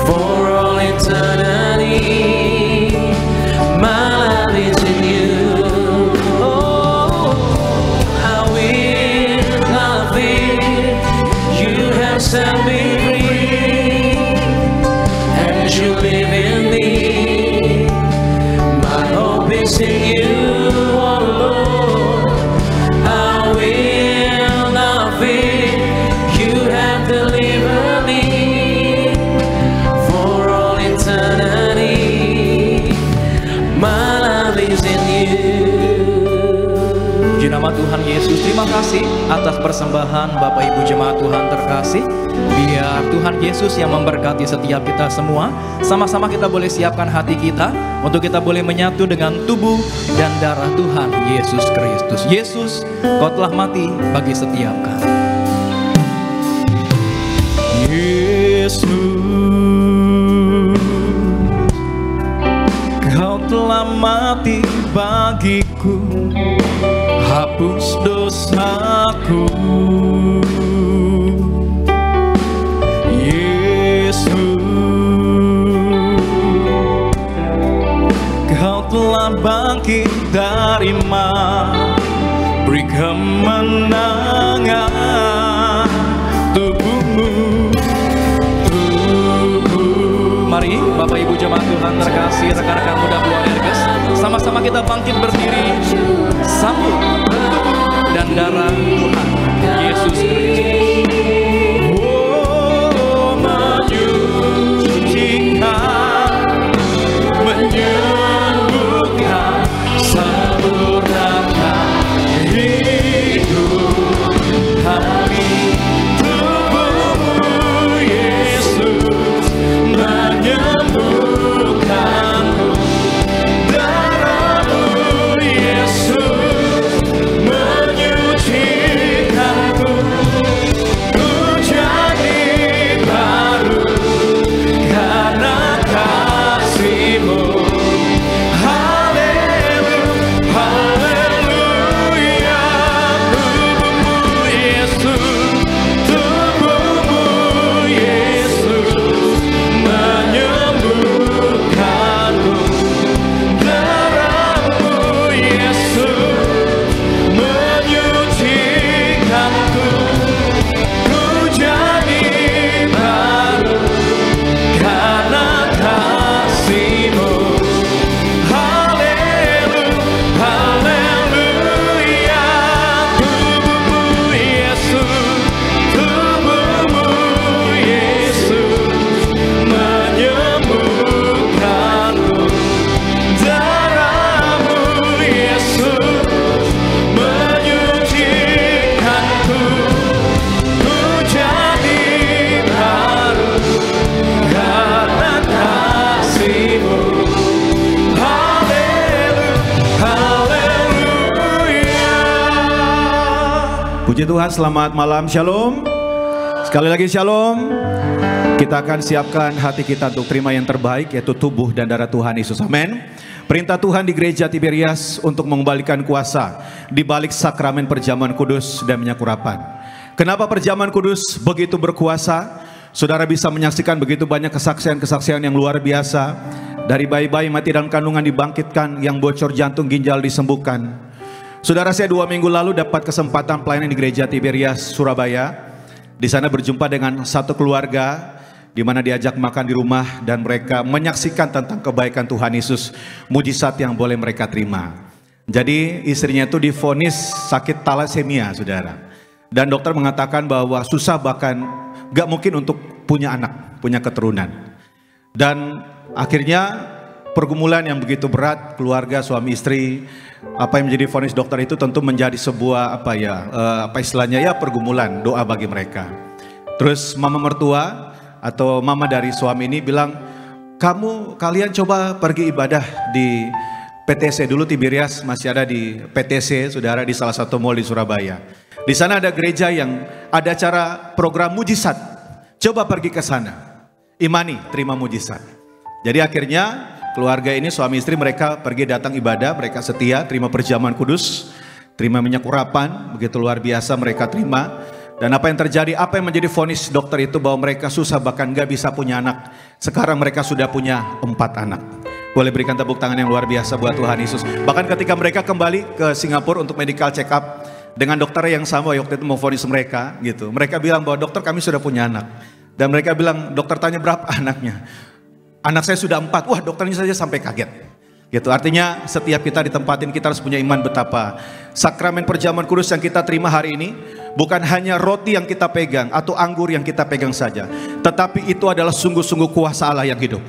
for all eternity. My life is in you, oh, I will not fear, you have set me free. You live in me, my hope is in you, oh Lord. I will not fear, you have delivered me for all eternity. My life is in you. Puji nama Tuhan Yesus. Terima kasih atas persembahan Bapak Ibu Jemaat Tuhan terkasih. Biar Tuhan Yesus yang memberkati setiap kita semua. Sama-sama kita boleh siapkan hati kita untuk kita boleh menyatu dengan tubuh dan darah Tuhan Yesus Kristus. Yesus, Kau telah mati bagi setiap kami. Yesus, Kau telah mati bagiku, hapus dosaku. terima, beri kemenangan tubuhmu. Mari Bapak Ibu jemaat Tuhan terkasih, rekan-rekan muda Buah Erges, sama-sama kita bangkit berdiri, sambut tubuh dan darah Tuhan Yesus Kristus. Oh, menyucikan, menyembuhkan, sempurnakan hidup kami. Tubuhmu Yesus menyembuhkanku, darahmu Yesus menyucikanku. Ku jadi baru karena kasih-Mu. Haleluya, haleluya. Tubuhmu Yesus, tubuhmu Yesus menyembuhkanku, darahmu Yesus menyucikanku. Ku jadi baru karena kasih-Mu. Haleluya, haleluya. Tubuhmu Yesus, tubuhmu Yesus menyembuhkanku, darahmu Yesus menyucikanku. Ku jadi baru karena kasih-Mu. Haleluya. Puji Tuhan, selamat malam, shalom. Sekali lagi shalom. Kita akan siapkan hati kita untuk terima yang terbaik, yaitu tubuh dan darah Tuhan Yesus. Amin. Perintah Tuhan di gereja Tiberias untuk mengembalikan kuasa di balik sakramen perjamuan kudus dan minyak urapan. Kenapa perjamuan kudus begitu berkuasa? Saudara bisa menyaksikan begitu banyak kesaksian-kesaksian yang luar biasa. Dari bayi-bayi mati dalam kandungan dibangkitkan, yang bocor jantung ginjal disembuhkan. Saudara, saya 2 minggu lalu dapat kesempatan pelayanan di gereja Tiberias Surabaya. Di sana berjumpa dengan satu keluarga, di mana diajak makan di rumah dan mereka menyaksikan tentang kebaikan Tuhan Yesus, mujizat yang boleh mereka terima. Jadi istrinya itu divonis sakit talasemia, saudara. Dan dokter mengatakan bahwa susah, bahkan gak mungkin untuk punya anak, punya keturunan. Dan akhirnya pergumulan yang begitu berat, keluarga suami istri, apa yang menjadi vonis dokter itu tentu menjadi sebuah apa istilahnya ya, pergumulan, doa bagi mereka. Terus mama mertua atau mama dari suami ini bilang, kalian coba pergi ibadah di PTC. Dulu Tiberias masih ada di PTC, saudara, di salah satu mall di Surabaya. Di sana ada gereja yang ada acara program mujizat. Coba pergi ke sana, imani, terima mujizat. Jadi akhirnya keluarga ini, suami istri, mereka pergi datang ibadah, mereka setia, terima perjamuan kudus, terima minyak urapan, begitu luar biasa mereka terima. Dan apa yang terjadi, apa yang menjadi vonis dokter itu, bahwa mereka susah, bahkan gak bisa punya anak. Sekarang mereka sudah punya 4 anak. Boleh berikan tepuk tangan yang luar biasa buat Tuhan Yesus. Bahkan ketika mereka kembali ke Singapura untuk medical check up dengan dokter yang sama waktu itu memvonis mereka gitu. Mereka bilang bahwa dokter, kami sudah punya anak. Dan mereka bilang, dokter tanya berapa anaknya? Anak saya sudah 4. Wah, dokternya saja sampai kaget. Gitu. Artinya setiap kita ditempatin, kita harus punya iman betapa sakramen perjamuan kudus yang kita terima hari ini bukan hanya roti yang kita pegang atau anggur yang kita pegang saja, tetapi itu adalah sungguh-sungguh kuasa Allah yang hidup.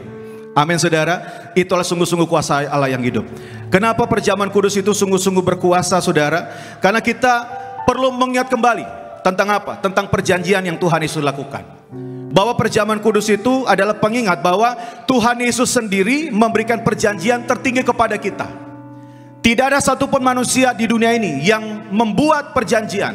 Amin, saudara. Itulah sungguh-sungguh kuasa Allah yang hidup. Kenapa perjamuan kudus itu sungguh-sungguh berkuasa, saudara? Karena kita perlu mengingat kembali tentang apa? Tentang perjanjian yang Tuhan Yesus lakukan. Bahwa perjamuan kudus itu adalah pengingat bahwa Tuhan Yesus sendiri memberikan perjanjian tertinggi kepada kita. Tidak ada satupun manusia di dunia ini yang membuat perjanjian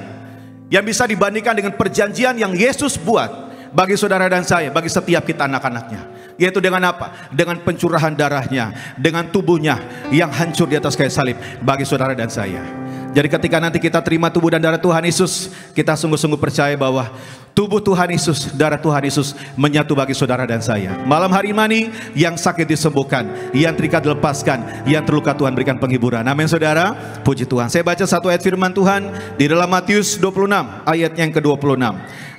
yang bisa dibandingkan dengan perjanjian yang Yesus buat bagi saudara dan saya, bagi setiap kita anak-anaknya. Yaitu dengan apa? Dengan pencurahan darahnya, dengan tubuhnya yang hancur di atas kayu salib bagi saudara dan saya. Jadi ketika nanti kita terima tubuh dan darah Tuhan Yesus, kita sungguh-sungguh percaya bahwa tubuh Tuhan Yesus, darah Tuhan Yesus menyatu bagi saudara dan saya. Malam hari ini yang sakit disembuhkan, yang terikat dilepaskan, yang terluka Tuhan berikan penghiburan. Amin saudara, puji Tuhan. Saya baca satu ayat firman Tuhan di dalam Matius 26 ayat yang ke-26.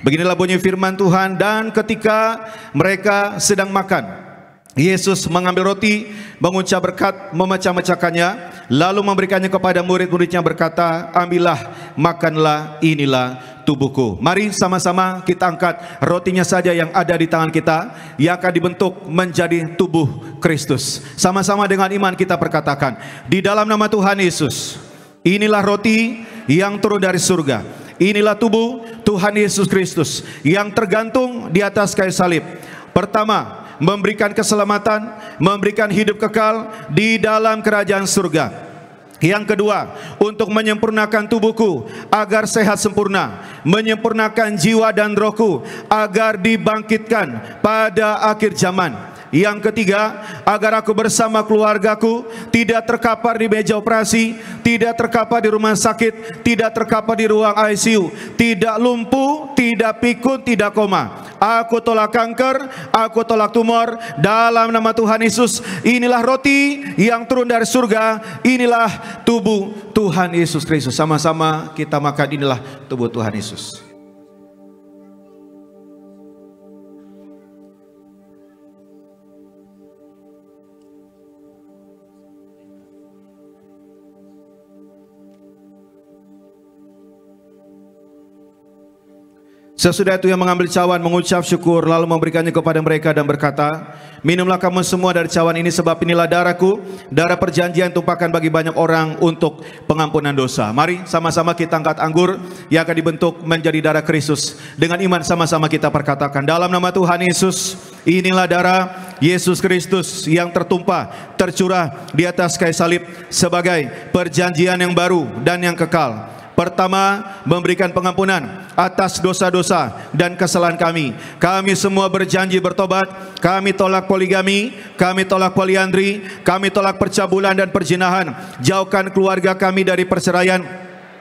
Beginilah bunyi firman Tuhan, dan ketika mereka sedang makan, Yesus mengambil roti, mengucap berkat, memecah-mecahkannya, lalu memberikannya kepada murid-muridnya berkata, ambillah, makanlah, inilah tubuhku. Mari sama-sama kita angkat rotinya saja yang ada di tangan kita, yang akan dibentuk menjadi tubuh Kristus. Sama-sama dengan iman kita perkatakan, di dalam nama Tuhan Yesus, inilah roti yang turun dari surga. Inilah tubuh Tuhan Yesus Kristus yang tergantung di atas kayu salib. Pertama, memberikan keselamatan, memberikan hidup kekal di dalam kerajaan surga. Yang kedua, untuk menyempurnakan tubuhku agar sehat sempurna, menyempurnakan jiwa dan rohku agar dibangkitkan pada akhir zaman. Yang ketiga, agar aku bersama keluargaku tidak terkapar di meja operasi, tidak terkapar di rumah sakit, tidak terkapar di ruang ICU, tidak lumpuh, tidak pikun, tidak koma. Aku tolak kanker, aku tolak tumor dalam nama Tuhan Yesus. Inilah roti yang turun dari surga, inilah tubuh Tuhan Yesus Kristus. Sama-sama kita makan, inilah tubuh Tuhan Yesus. Sesudah itu ia mengambil cawan, mengucap syukur, lalu memberikannya kepada mereka dan berkata, minumlah kamu semua dari cawan ini, sebab inilah darahku, darah perjanjian tumpahkan bagi banyak orang untuk pengampunan dosa. Mari sama-sama kita angkat anggur yang akan dibentuk menjadi darah Kristus. Dengan iman sama-sama kita perkatakan, dalam nama Tuhan Yesus, inilah darah Yesus Kristus yang tertumpah, tercurah di atas kayu salib sebagai perjanjian yang baru dan yang kekal. Pertama, memberikan pengampunan atas dosa-dosa dan kesalahan kami. Kami semua berjanji bertobat. Kami tolak poligami, kami tolak poliandri, kami tolak percabulan dan perzinahan. Jauhkan keluarga kami dari perceraian.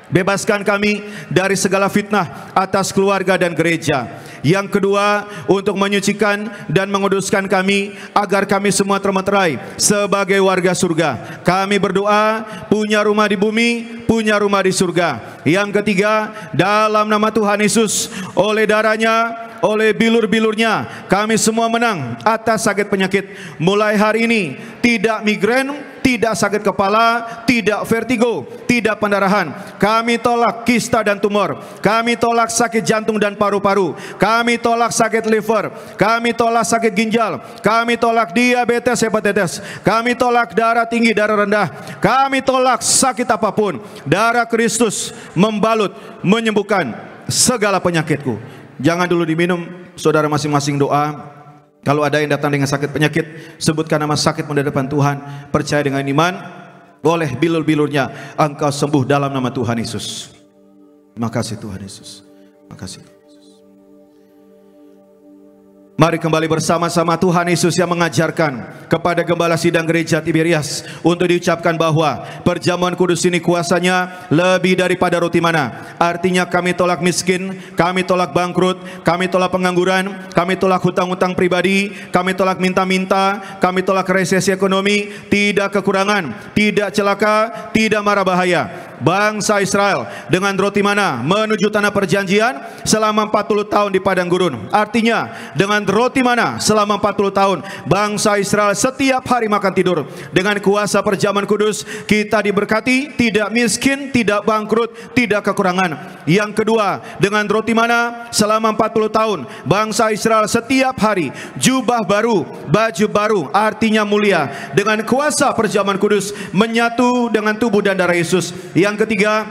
Bebaskan kami dari segala fitnah atas keluarga dan gereja. Yang kedua, untuk menyucikan dan menguduskan kami agar kami semua termeterai sebagai warga surga. Kami berdoa punya rumah di bumi, punya rumah di surga. Yang ketiga, dalam nama Tuhan Yesus, oleh darahnya, oleh bilur-bilurnya, kami semua menang atas sakit penyakit. Mulai hari ini tidak migrain, tidak sakit kepala, tidak vertigo, tidak pendarahan. Kami tolak kista dan tumor. Kami tolak sakit jantung dan paru-paru. Kami tolak sakit liver. Kami tolak sakit ginjal. Kami tolak diabetes, hepatitis. Kami tolak darah tinggi, darah rendah. Kami tolak sakit apapun. Darah Kristus membalut, menyembuhkan segala penyakitku. Jangan dulu diminum, saudara masing-masing doa. Kalau ada yang datang dengan sakit penyakit, sebutkan nama sakit di depan Tuhan. Percaya dengan iman, oleh bilur-bilurnya engkau sembuh dalam nama Tuhan Yesus. Terima kasih Tuhan Yesus. Terima kasih. Mari kembali bersama-sama Tuhan Yesus yang mengajarkan kepada gembala sidang gereja Tiberias untuk diucapkan bahwa perjamuan kudus ini kuasanya lebih daripada roti mana. Artinya kami tolak miskin, kami tolak bangkrut, kami tolak pengangguran, kami tolak hutang-hutang pribadi, kami tolak minta-minta, kami tolak resesi ekonomi, tidak kekurangan, tidak celaka, tidak mara bahaya. Bangsa Israel dengan roti mana menuju tanah perjanjian selama 40 tahun di padang gurun. Artinya dengan roti mana selama 40 tahun bangsa Israel setiap hari makan tidur. Dengan kuasa perjamuan kudus kita diberkati, tidak miskin, tidak bangkrut, tidak kekurangan. Yang kedua, dengan roti mana selama 40 tahun bangsa Israel setiap hari jubah baru, baju baru, artinya mulia. Dengan kuasa perjamuan kudus menyatu dengan tubuh dan darah Yesus. Yang ketiga,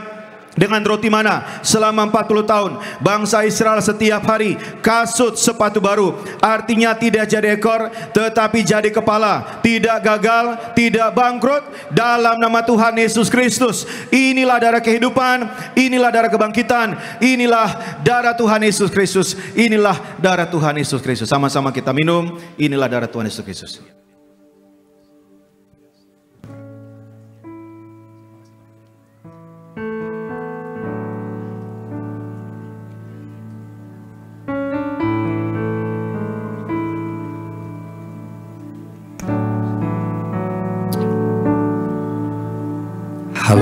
dengan roti mana selama 40 tahun bangsa Israel setiap hari kasut sepatu baru, artinya tidak jadi ekor tetapi jadi kepala, tidak gagal, tidak bangkrut dalam nama Tuhan Yesus Kristus. Inilah darah kehidupan, inilah darah kebangkitan, inilah darah Tuhan Yesus Kristus, inilah darah Tuhan Yesus Kristus. Sama-sama kita minum, inilah darah Tuhan Yesus Kristus.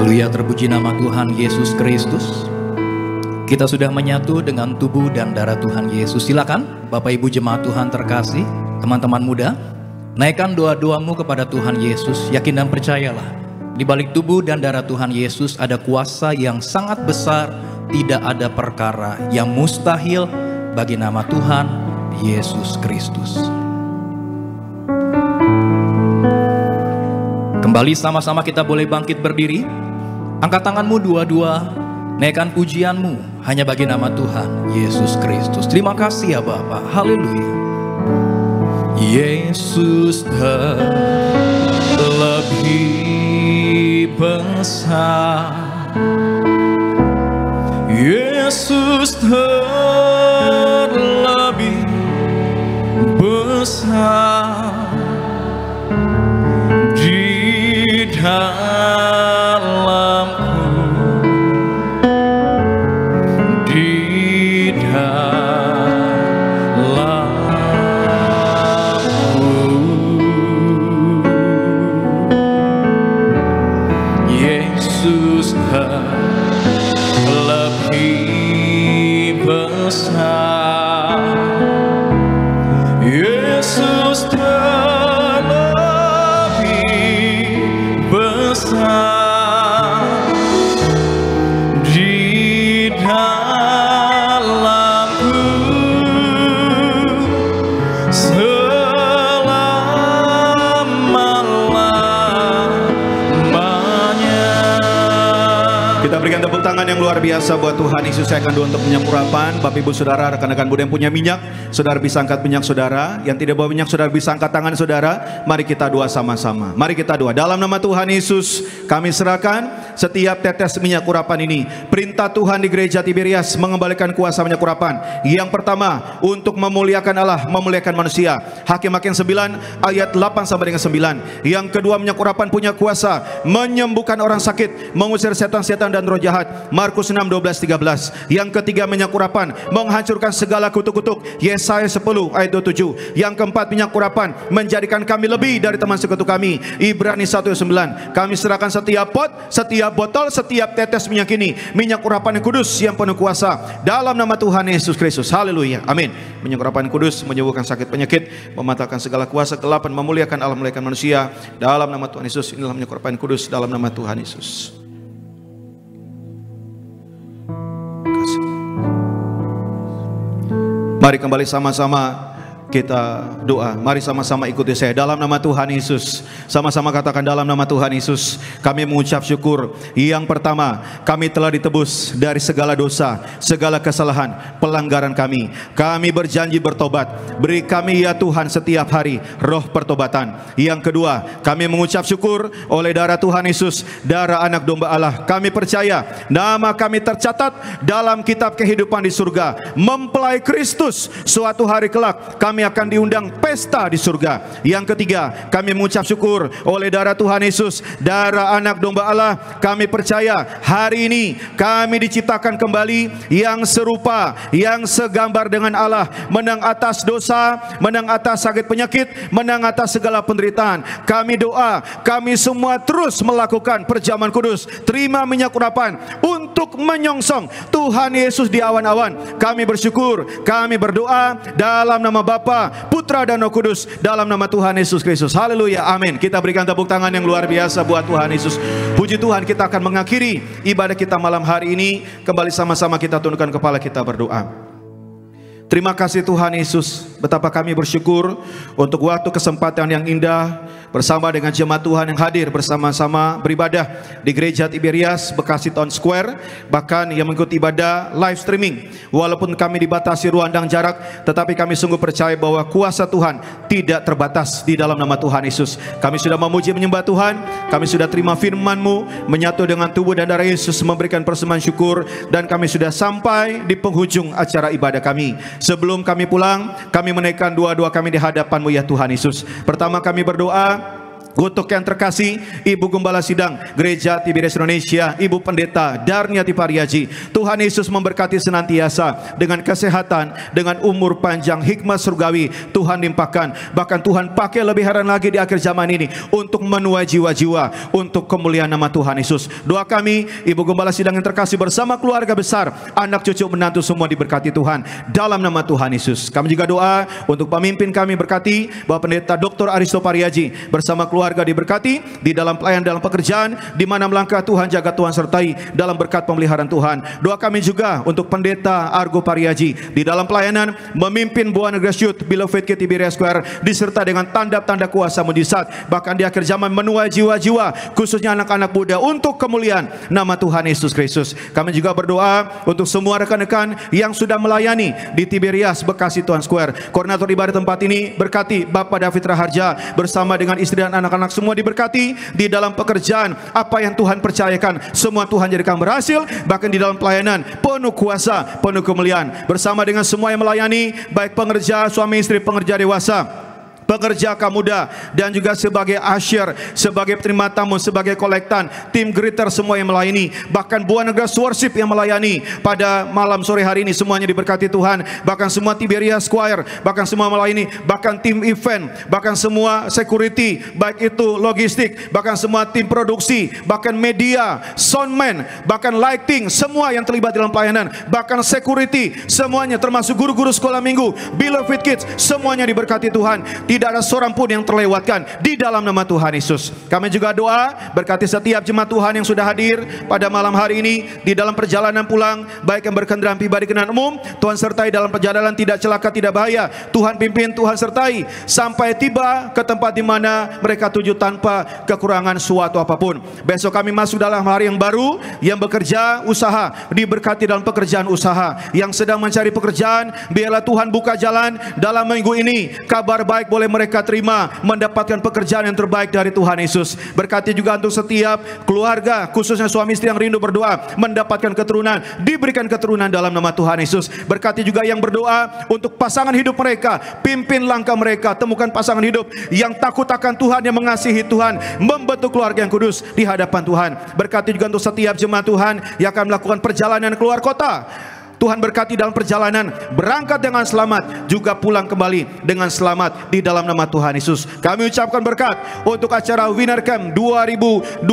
Haleluya, terpuji nama Tuhan Yesus Kristus. Kita sudah menyatu dengan tubuh dan darah Tuhan Yesus. Silakan Bapak Ibu jemaat Tuhan terkasih, teman-teman muda, naikkan doa-doamu kepada Tuhan Yesus. Yakin dan percayalah, di balik tubuh dan darah Tuhan Yesus ada kuasa yang sangat besar. Tidak ada perkara yang mustahil bagi nama Tuhan Yesus Kristus. Kembali sama-sama kita boleh bangkit berdiri. Angkat tanganmu dua-dua, naikkan pujianmu hanya bagi nama Tuhan Yesus Kristus. Terima kasih ya Bapa. Haleluya. Yesus terlebih besar, Yesus terlebih besar di dalamku, di dalamku. Yesus terlebih besar, Yesus terlebih besar di dalamku selama-lamanya. Kita berikan tepuk tangan yang luar biasa buat Tuhan Yesus. Saya akan doa untuk minyak urapan. Bapak Ibu Saudara, rekan-rekan Buddha yang punya minyak, saudara bisa angkat minyak saudara. Yang tidak bawa minyak, saudara bisa angkat tangan saudara. Mari kita doa sama-sama. Mari kita doa. Dalam nama Tuhan Yesus, kami serahkan setiap tetes minyak urapan ini. Perintah Tuhan di gereja Tiberias mengembalikan kuasa minyak urapan. Yang pertama, untuk memuliakan Allah, memuliakan manusia. Hakim-Hakim 9 ayat 8 sampai dengan 9. Yang kedua, minyak urapan punya kuasa menyembuhkan orang sakit, mengusir setan-setan dan roh jahat. Markus 6 12 13. Yang ketiga, minyak urapan menghancurkan segala kutuk-kutuk. Yesaya 10 ayat 27. Yang keempat, minyak urapan menjadikan kami lebih dari teman sekutu kami. Ibrani 1:9. Kami serahkan setiap pot, setiap botol, setiap tetes minyak ini, minyak urapan yang kudus yang penuh kuasa, dalam nama Tuhan Yesus Kristus. Haleluya, amin. Minyak urapan kudus menyembuhkan sakit penyakit, mematahkan segala kuasa kegelapan, memuliakan Allah, memuliakan manusia, dalam nama Tuhan Yesus. Inilah minyak urapan kudus dalam nama Tuhan Yesus. Mari kembali sama-sama kita doa. Mari sama-sama ikuti saya. Dalam nama Tuhan Yesus, sama-sama katakan dalam nama Tuhan Yesus, kami mengucap syukur. Yang pertama, kami telah ditebus dari segala dosa, segala kesalahan, pelanggaran kami. Kami berjanji bertobat. Beri kami ya Tuhan setiap hari roh pertobatan. Yang kedua, kami mengucap syukur oleh darah Tuhan Yesus, darah anak domba Allah. Kami percaya nama kami tercatat dalam kitab kehidupan di surga. Mempelai Kristus, suatu hari kelak kami akan diundang pesta di surga. Yang ketiga, kami mengucap syukur oleh darah Tuhan Yesus, darah anak domba Allah. Kami percaya hari ini kami diciptakan kembali yang serupa, yang segambar dengan Allah, menang atas dosa, menang atas sakit penyakit, menang atas segala penderitaan. Kami doa, kami semua terus melakukan perjamuan kudus, terima minyak urapan untuk menyongsong Tuhan Yesus di awan-awan. Kami bersyukur, kami berdoa dalam nama Bapa, Putra dan Roh Kudus, dalam nama Tuhan Yesus Kristus. Haleluya, amin. Kita berikan tepuk tangan yang luar biasa buat Tuhan Yesus. Puji Tuhan, kita akan mengakhiri ibadah kita malam hari ini. Kembali sama-sama kita tundukkan kepala, kita berdoa. Terima kasih Tuhan Yesus, betapa kami bersyukur untuk waktu kesempatan yang indah bersama dengan jemaat Tuhan yang hadir bersama-sama beribadah di gereja Tiberias Bekasi Town Square, bahkan yang mengikuti ibadah live streaming. Walaupun kami dibatasi ruang dan jarak, tetapi kami sungguh percaya bahwa kuasa Tuhan tidak terbatas di dalam nama Tuhan Yesus. Kami sudah memuji menyembah Tuhan, kami sudah terima firman-Mu, menyatu dengan tubuh dan darah Yesus, memberikan persembahan syukur, dan kami sudah sampai di penghujung acara ibadah kami. Sebelum kami pulang, kami menaikkan doa-doa kami di hadapan-Mu ya Tuhan Yesus. Pertama kami berdoa, Untuk yang terkasih, Ibu Gembala Sidang Gereja Tiberias Indonesia, Ibu Pendeta Darniati Pariaji, Tuhan Yesus memberkati senantiasa dengan kesehatan, dengan umur panjang, hikmat surgawi Tuhan limpahkan. Bahkan Tuhan pakai lebih heran lagi di akhir zaman ini untuk menuai jiwa-jiwa untuk kemuliaan nama Tuhan Yesus. Doa kami, Ibu Gembala Sidang yang terkasih bersama keluarga besar, anak cucu menantu semua diberkati Tuhan dalam nama Tuhan Yesus. Kami juga doa untuk pemimpin kami, berkati Bapak Pendeta Dr. Aristo Pariaji bersama keluarga diberkati di dalam pelayanan, dalam pekerjaan, di mana melangkah Tuhan jaga Tuhan sertai dalam berkat pemeliharaan Tuhan. Doa kami juga untuk Pendeta Argo Pariaji di dalam pelayanan memimpin Buana Grace Youth Beloved Kids Tiberias Square, disertai dengan tanda-tanda kuasa mujizat, bahkan di akhir zaman menuai jiwa-jiwa khususnya anak-anak muda untuk kemuliaan nama Tuhan Yesus Kristus. Kami juga berdoa untuk semua rekan-rekan yang sudah melayani di Tiberias Bekasi Tuhan Square. Koordinator ibadah tempat ini berkati Bapak David Raharja bersama dengan istri dan anak-anak semua diberkati di dalam pekerjaan apa yang Tuhan percayakan, semua Tuhan jadikan berhasil, bahkan di dalam pelayanan penuh kuasa, penuh kemuliaan bersama dengan semua yang melayani, baik pengerja, suami istri, pengerja dewasa, pekerja kaum muda, dan juga sebagai usher, sebagai terima tamu, sebagai kolektan, tim greeter semua yang melayani, bahkan Buana Grace Worship yang melayani pada malam sore hari ini, semuanya diberkati Tuhan. Bahkan semua Tiberias Choir, bahkan semua melayani, bahkan tim event, bahkan semua security, baik itu logistik, bahkan semua tim produksi, bahkan media, soundman, bahkan lighting, semua yang terlibat dalam pelayanan, bahkan security, semuanya termasuk guru-guru sekolah minggu, Beloved Kids, semuanya diberkati Tuhan. Tidak ada seorang pun yang terlewatkan di dalam nama Tuhan Yesus. Kami juga doa berkati setiap jemaat Tuhan yang sudah hadir pada malam hari ini di dalam perjalanan pulang, baik yang berkendaraan pribadi kendaraan umum, Tuhan sertai dalam perjalanan, tidak celaka, tidak bahaya. Tuhan pimpin, Tuhan sertai sampai tiba ke tempat di mana mereka tuju tanpa kekurangan suatu apapun. Besok kami masuk dalam hari yang baru, yang bekerja usaha diberkati dalam pekerjaan usaha, yang sedang mencari pekerjaan biarlah Tuhan buka jalan dalam minggu ini. Kabar baik boleh mereka terima, mendapatkan pekerjaan yang terbaik dari Tuhan Yesus. Berkati juga untuk setiap keluarga, khususnya suami istri yang rindu berdoa mendapatkan keturunan, diberikan keturunan dalam nama Tuhan Yesus. Berkati juga yang berdoa untuk pasangan hidup mereka, pimpin langkah mereka, temukan pasangan hidup yang takut akan Tuhan, yang mengasihi Tuhan, membentuk keluarga yang kudus di hadapan Tuhan. Berkati juga untuk setiap jemaat Tuhan yang akan melakukan perjalanan keluar kota. Tuhan berkati dalam perjalanan, berangkat dengan selamat, juga pulang kembali dengan selamat di dalam nama Tuhan Yesus. Kami ucapkan berkat untuk acara Winner Camp 2025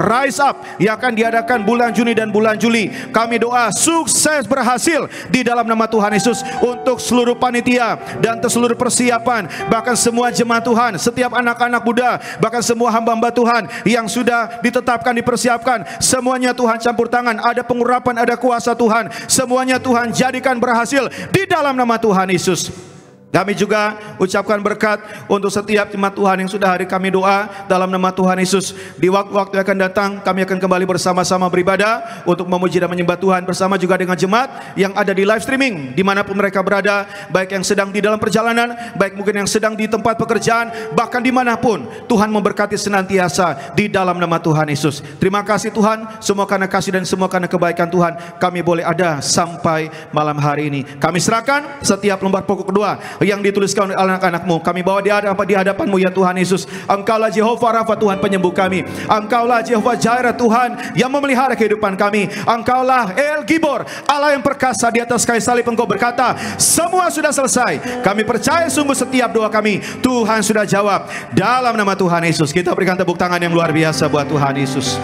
Rise Up yang akan diadakan bulan Juni dan bulan Juli. Kami doa sukses berhasil di dalam nama Tuhan Yesus untuk seluruh panitia dan seluruh persiapan, bahkan semua jemaat Tuhan, setiap anak-anak muda, bahkan semua hamba-hamba Tuhan yang sudah ditetapkan, dipersiapkan, semuanya Tuhan campur tangan, ada pengurapan, ada kuasa Tuhan. Semuanya Tuhan jadikan berhasil di dalam nama Tuhan Yesus. Kami juga ucapkan berkat untuk setiap jemaat Tuhan yang sudah hari kami doa dalam nama Tuhan Yesus. Di waktu-waktu yang akan datang kami akan kembali bersama-sama beribadah untuk memuji dan menyembah Tuhan bersama juga dengan jemaat yang ada di live streaming dimanapun mereka berada, baik yang sedang di dalam perjalanan, baik mungkin yang sedang di tempat pekerjaan, bahkan dimanapun. Tuhan memberkati senantiasa di dalam nama Tuhan Yesus. Terima kasih Tuhan, semua karena kasih dan semua karena kebaikan Tuhan kami boleh ada sampai malam hari ini. Kami serahkan setiap lembar pokok kedua yang dituliskan oleh anak-anak-Mu, kami bawa di hadapan-Mu ya Tuhan Yesus. Engkaulah Jehovah Rafa, Tuhan penyembuh kami. Engkaulah Jehovah Jireh, Tuhan yang memelihara kehidupan kami. Engkaulah El Gibor, Allah yang perkasa. Di atas kayu salib Engkau berkata, semua sudah selesai. Kami percaya sungguh setiap doa kami Tuhan sudah jawab. Dalam nama Tuhan Yesus kita berikan tepuk tangan yang luar biasa buat Tuhan Yesus.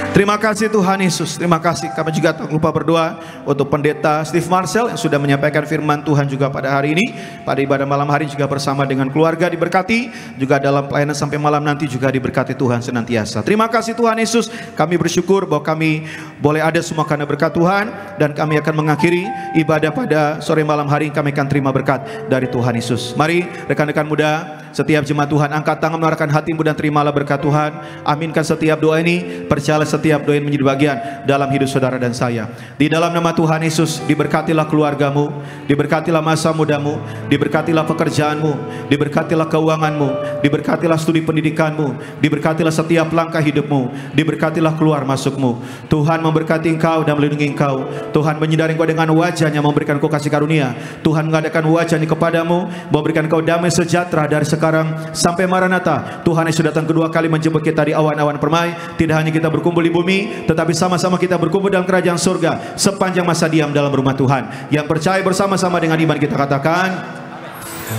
Terima kasih Tuhan Yesus, terima kasih. Kami juga tak lupa berdoa untuk Pendeta Steve Marcel yang sudah menyampaikan firman Tuhan juga pada hari ini, pada ibadah malam hari juga bersama dengan keluarga diberkati, juga dalam pelayanan sampai malam nanti juga diberkati Tuhan senantiasa. Terima kasih Tuhan Yesus, kami bersyukur bahwa kami boleh ada semua karena berkat Tuhan, dan kami akan mengakhiri ibadah pada sore malam hari. Kami akan terima berkat dari Tuhan Yesus. Mari rekan-rekan muda, setiap jemaat Tuhan angkat tangan mengarahkan hatimu dan terimalah berkat Tuhan. Aminkan setiap doa ini, percayalah setiap setiap doa yang menjadi bagian dalam hidup saudara dan saya. Di dalam nama Tuhan Yesus, diberkatilah keluargamu, diberkatilah masa mudamu, diberkatilah pekerjaanmu, diberkatilah keuanganmu, diberkatilah studi pendidikanmu, diberkatilah setiap langkah hidupmu, diberkatilah keluar masukmu. Tuhan memberkati engkau dan melindungi engkau. Tuhan menyinari engkau dengan wajahnya, memberikan engkau kasih karunia. Tuhan mengadakan wajahnya kepadamu, memberikan engkau damai sejahtera dari sekarang sampai Maranatha. Tuhan Yesus datang kedua kali menjemput kita di awan-awan permai. Tidak hanya kita berkumpul di bumi, tetapi sama-sama kita berkumpul dalam kerajaan surga sepanjang masa diam dalam rumah Tuhan. Yang percaya bersama-sama dengan iman kita katakan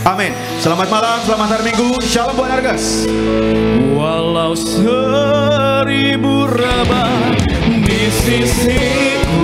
amin. Selamat malam, selamat hari Minggu. Shalom buat Argas. Walau 1000 rebah di sisiku,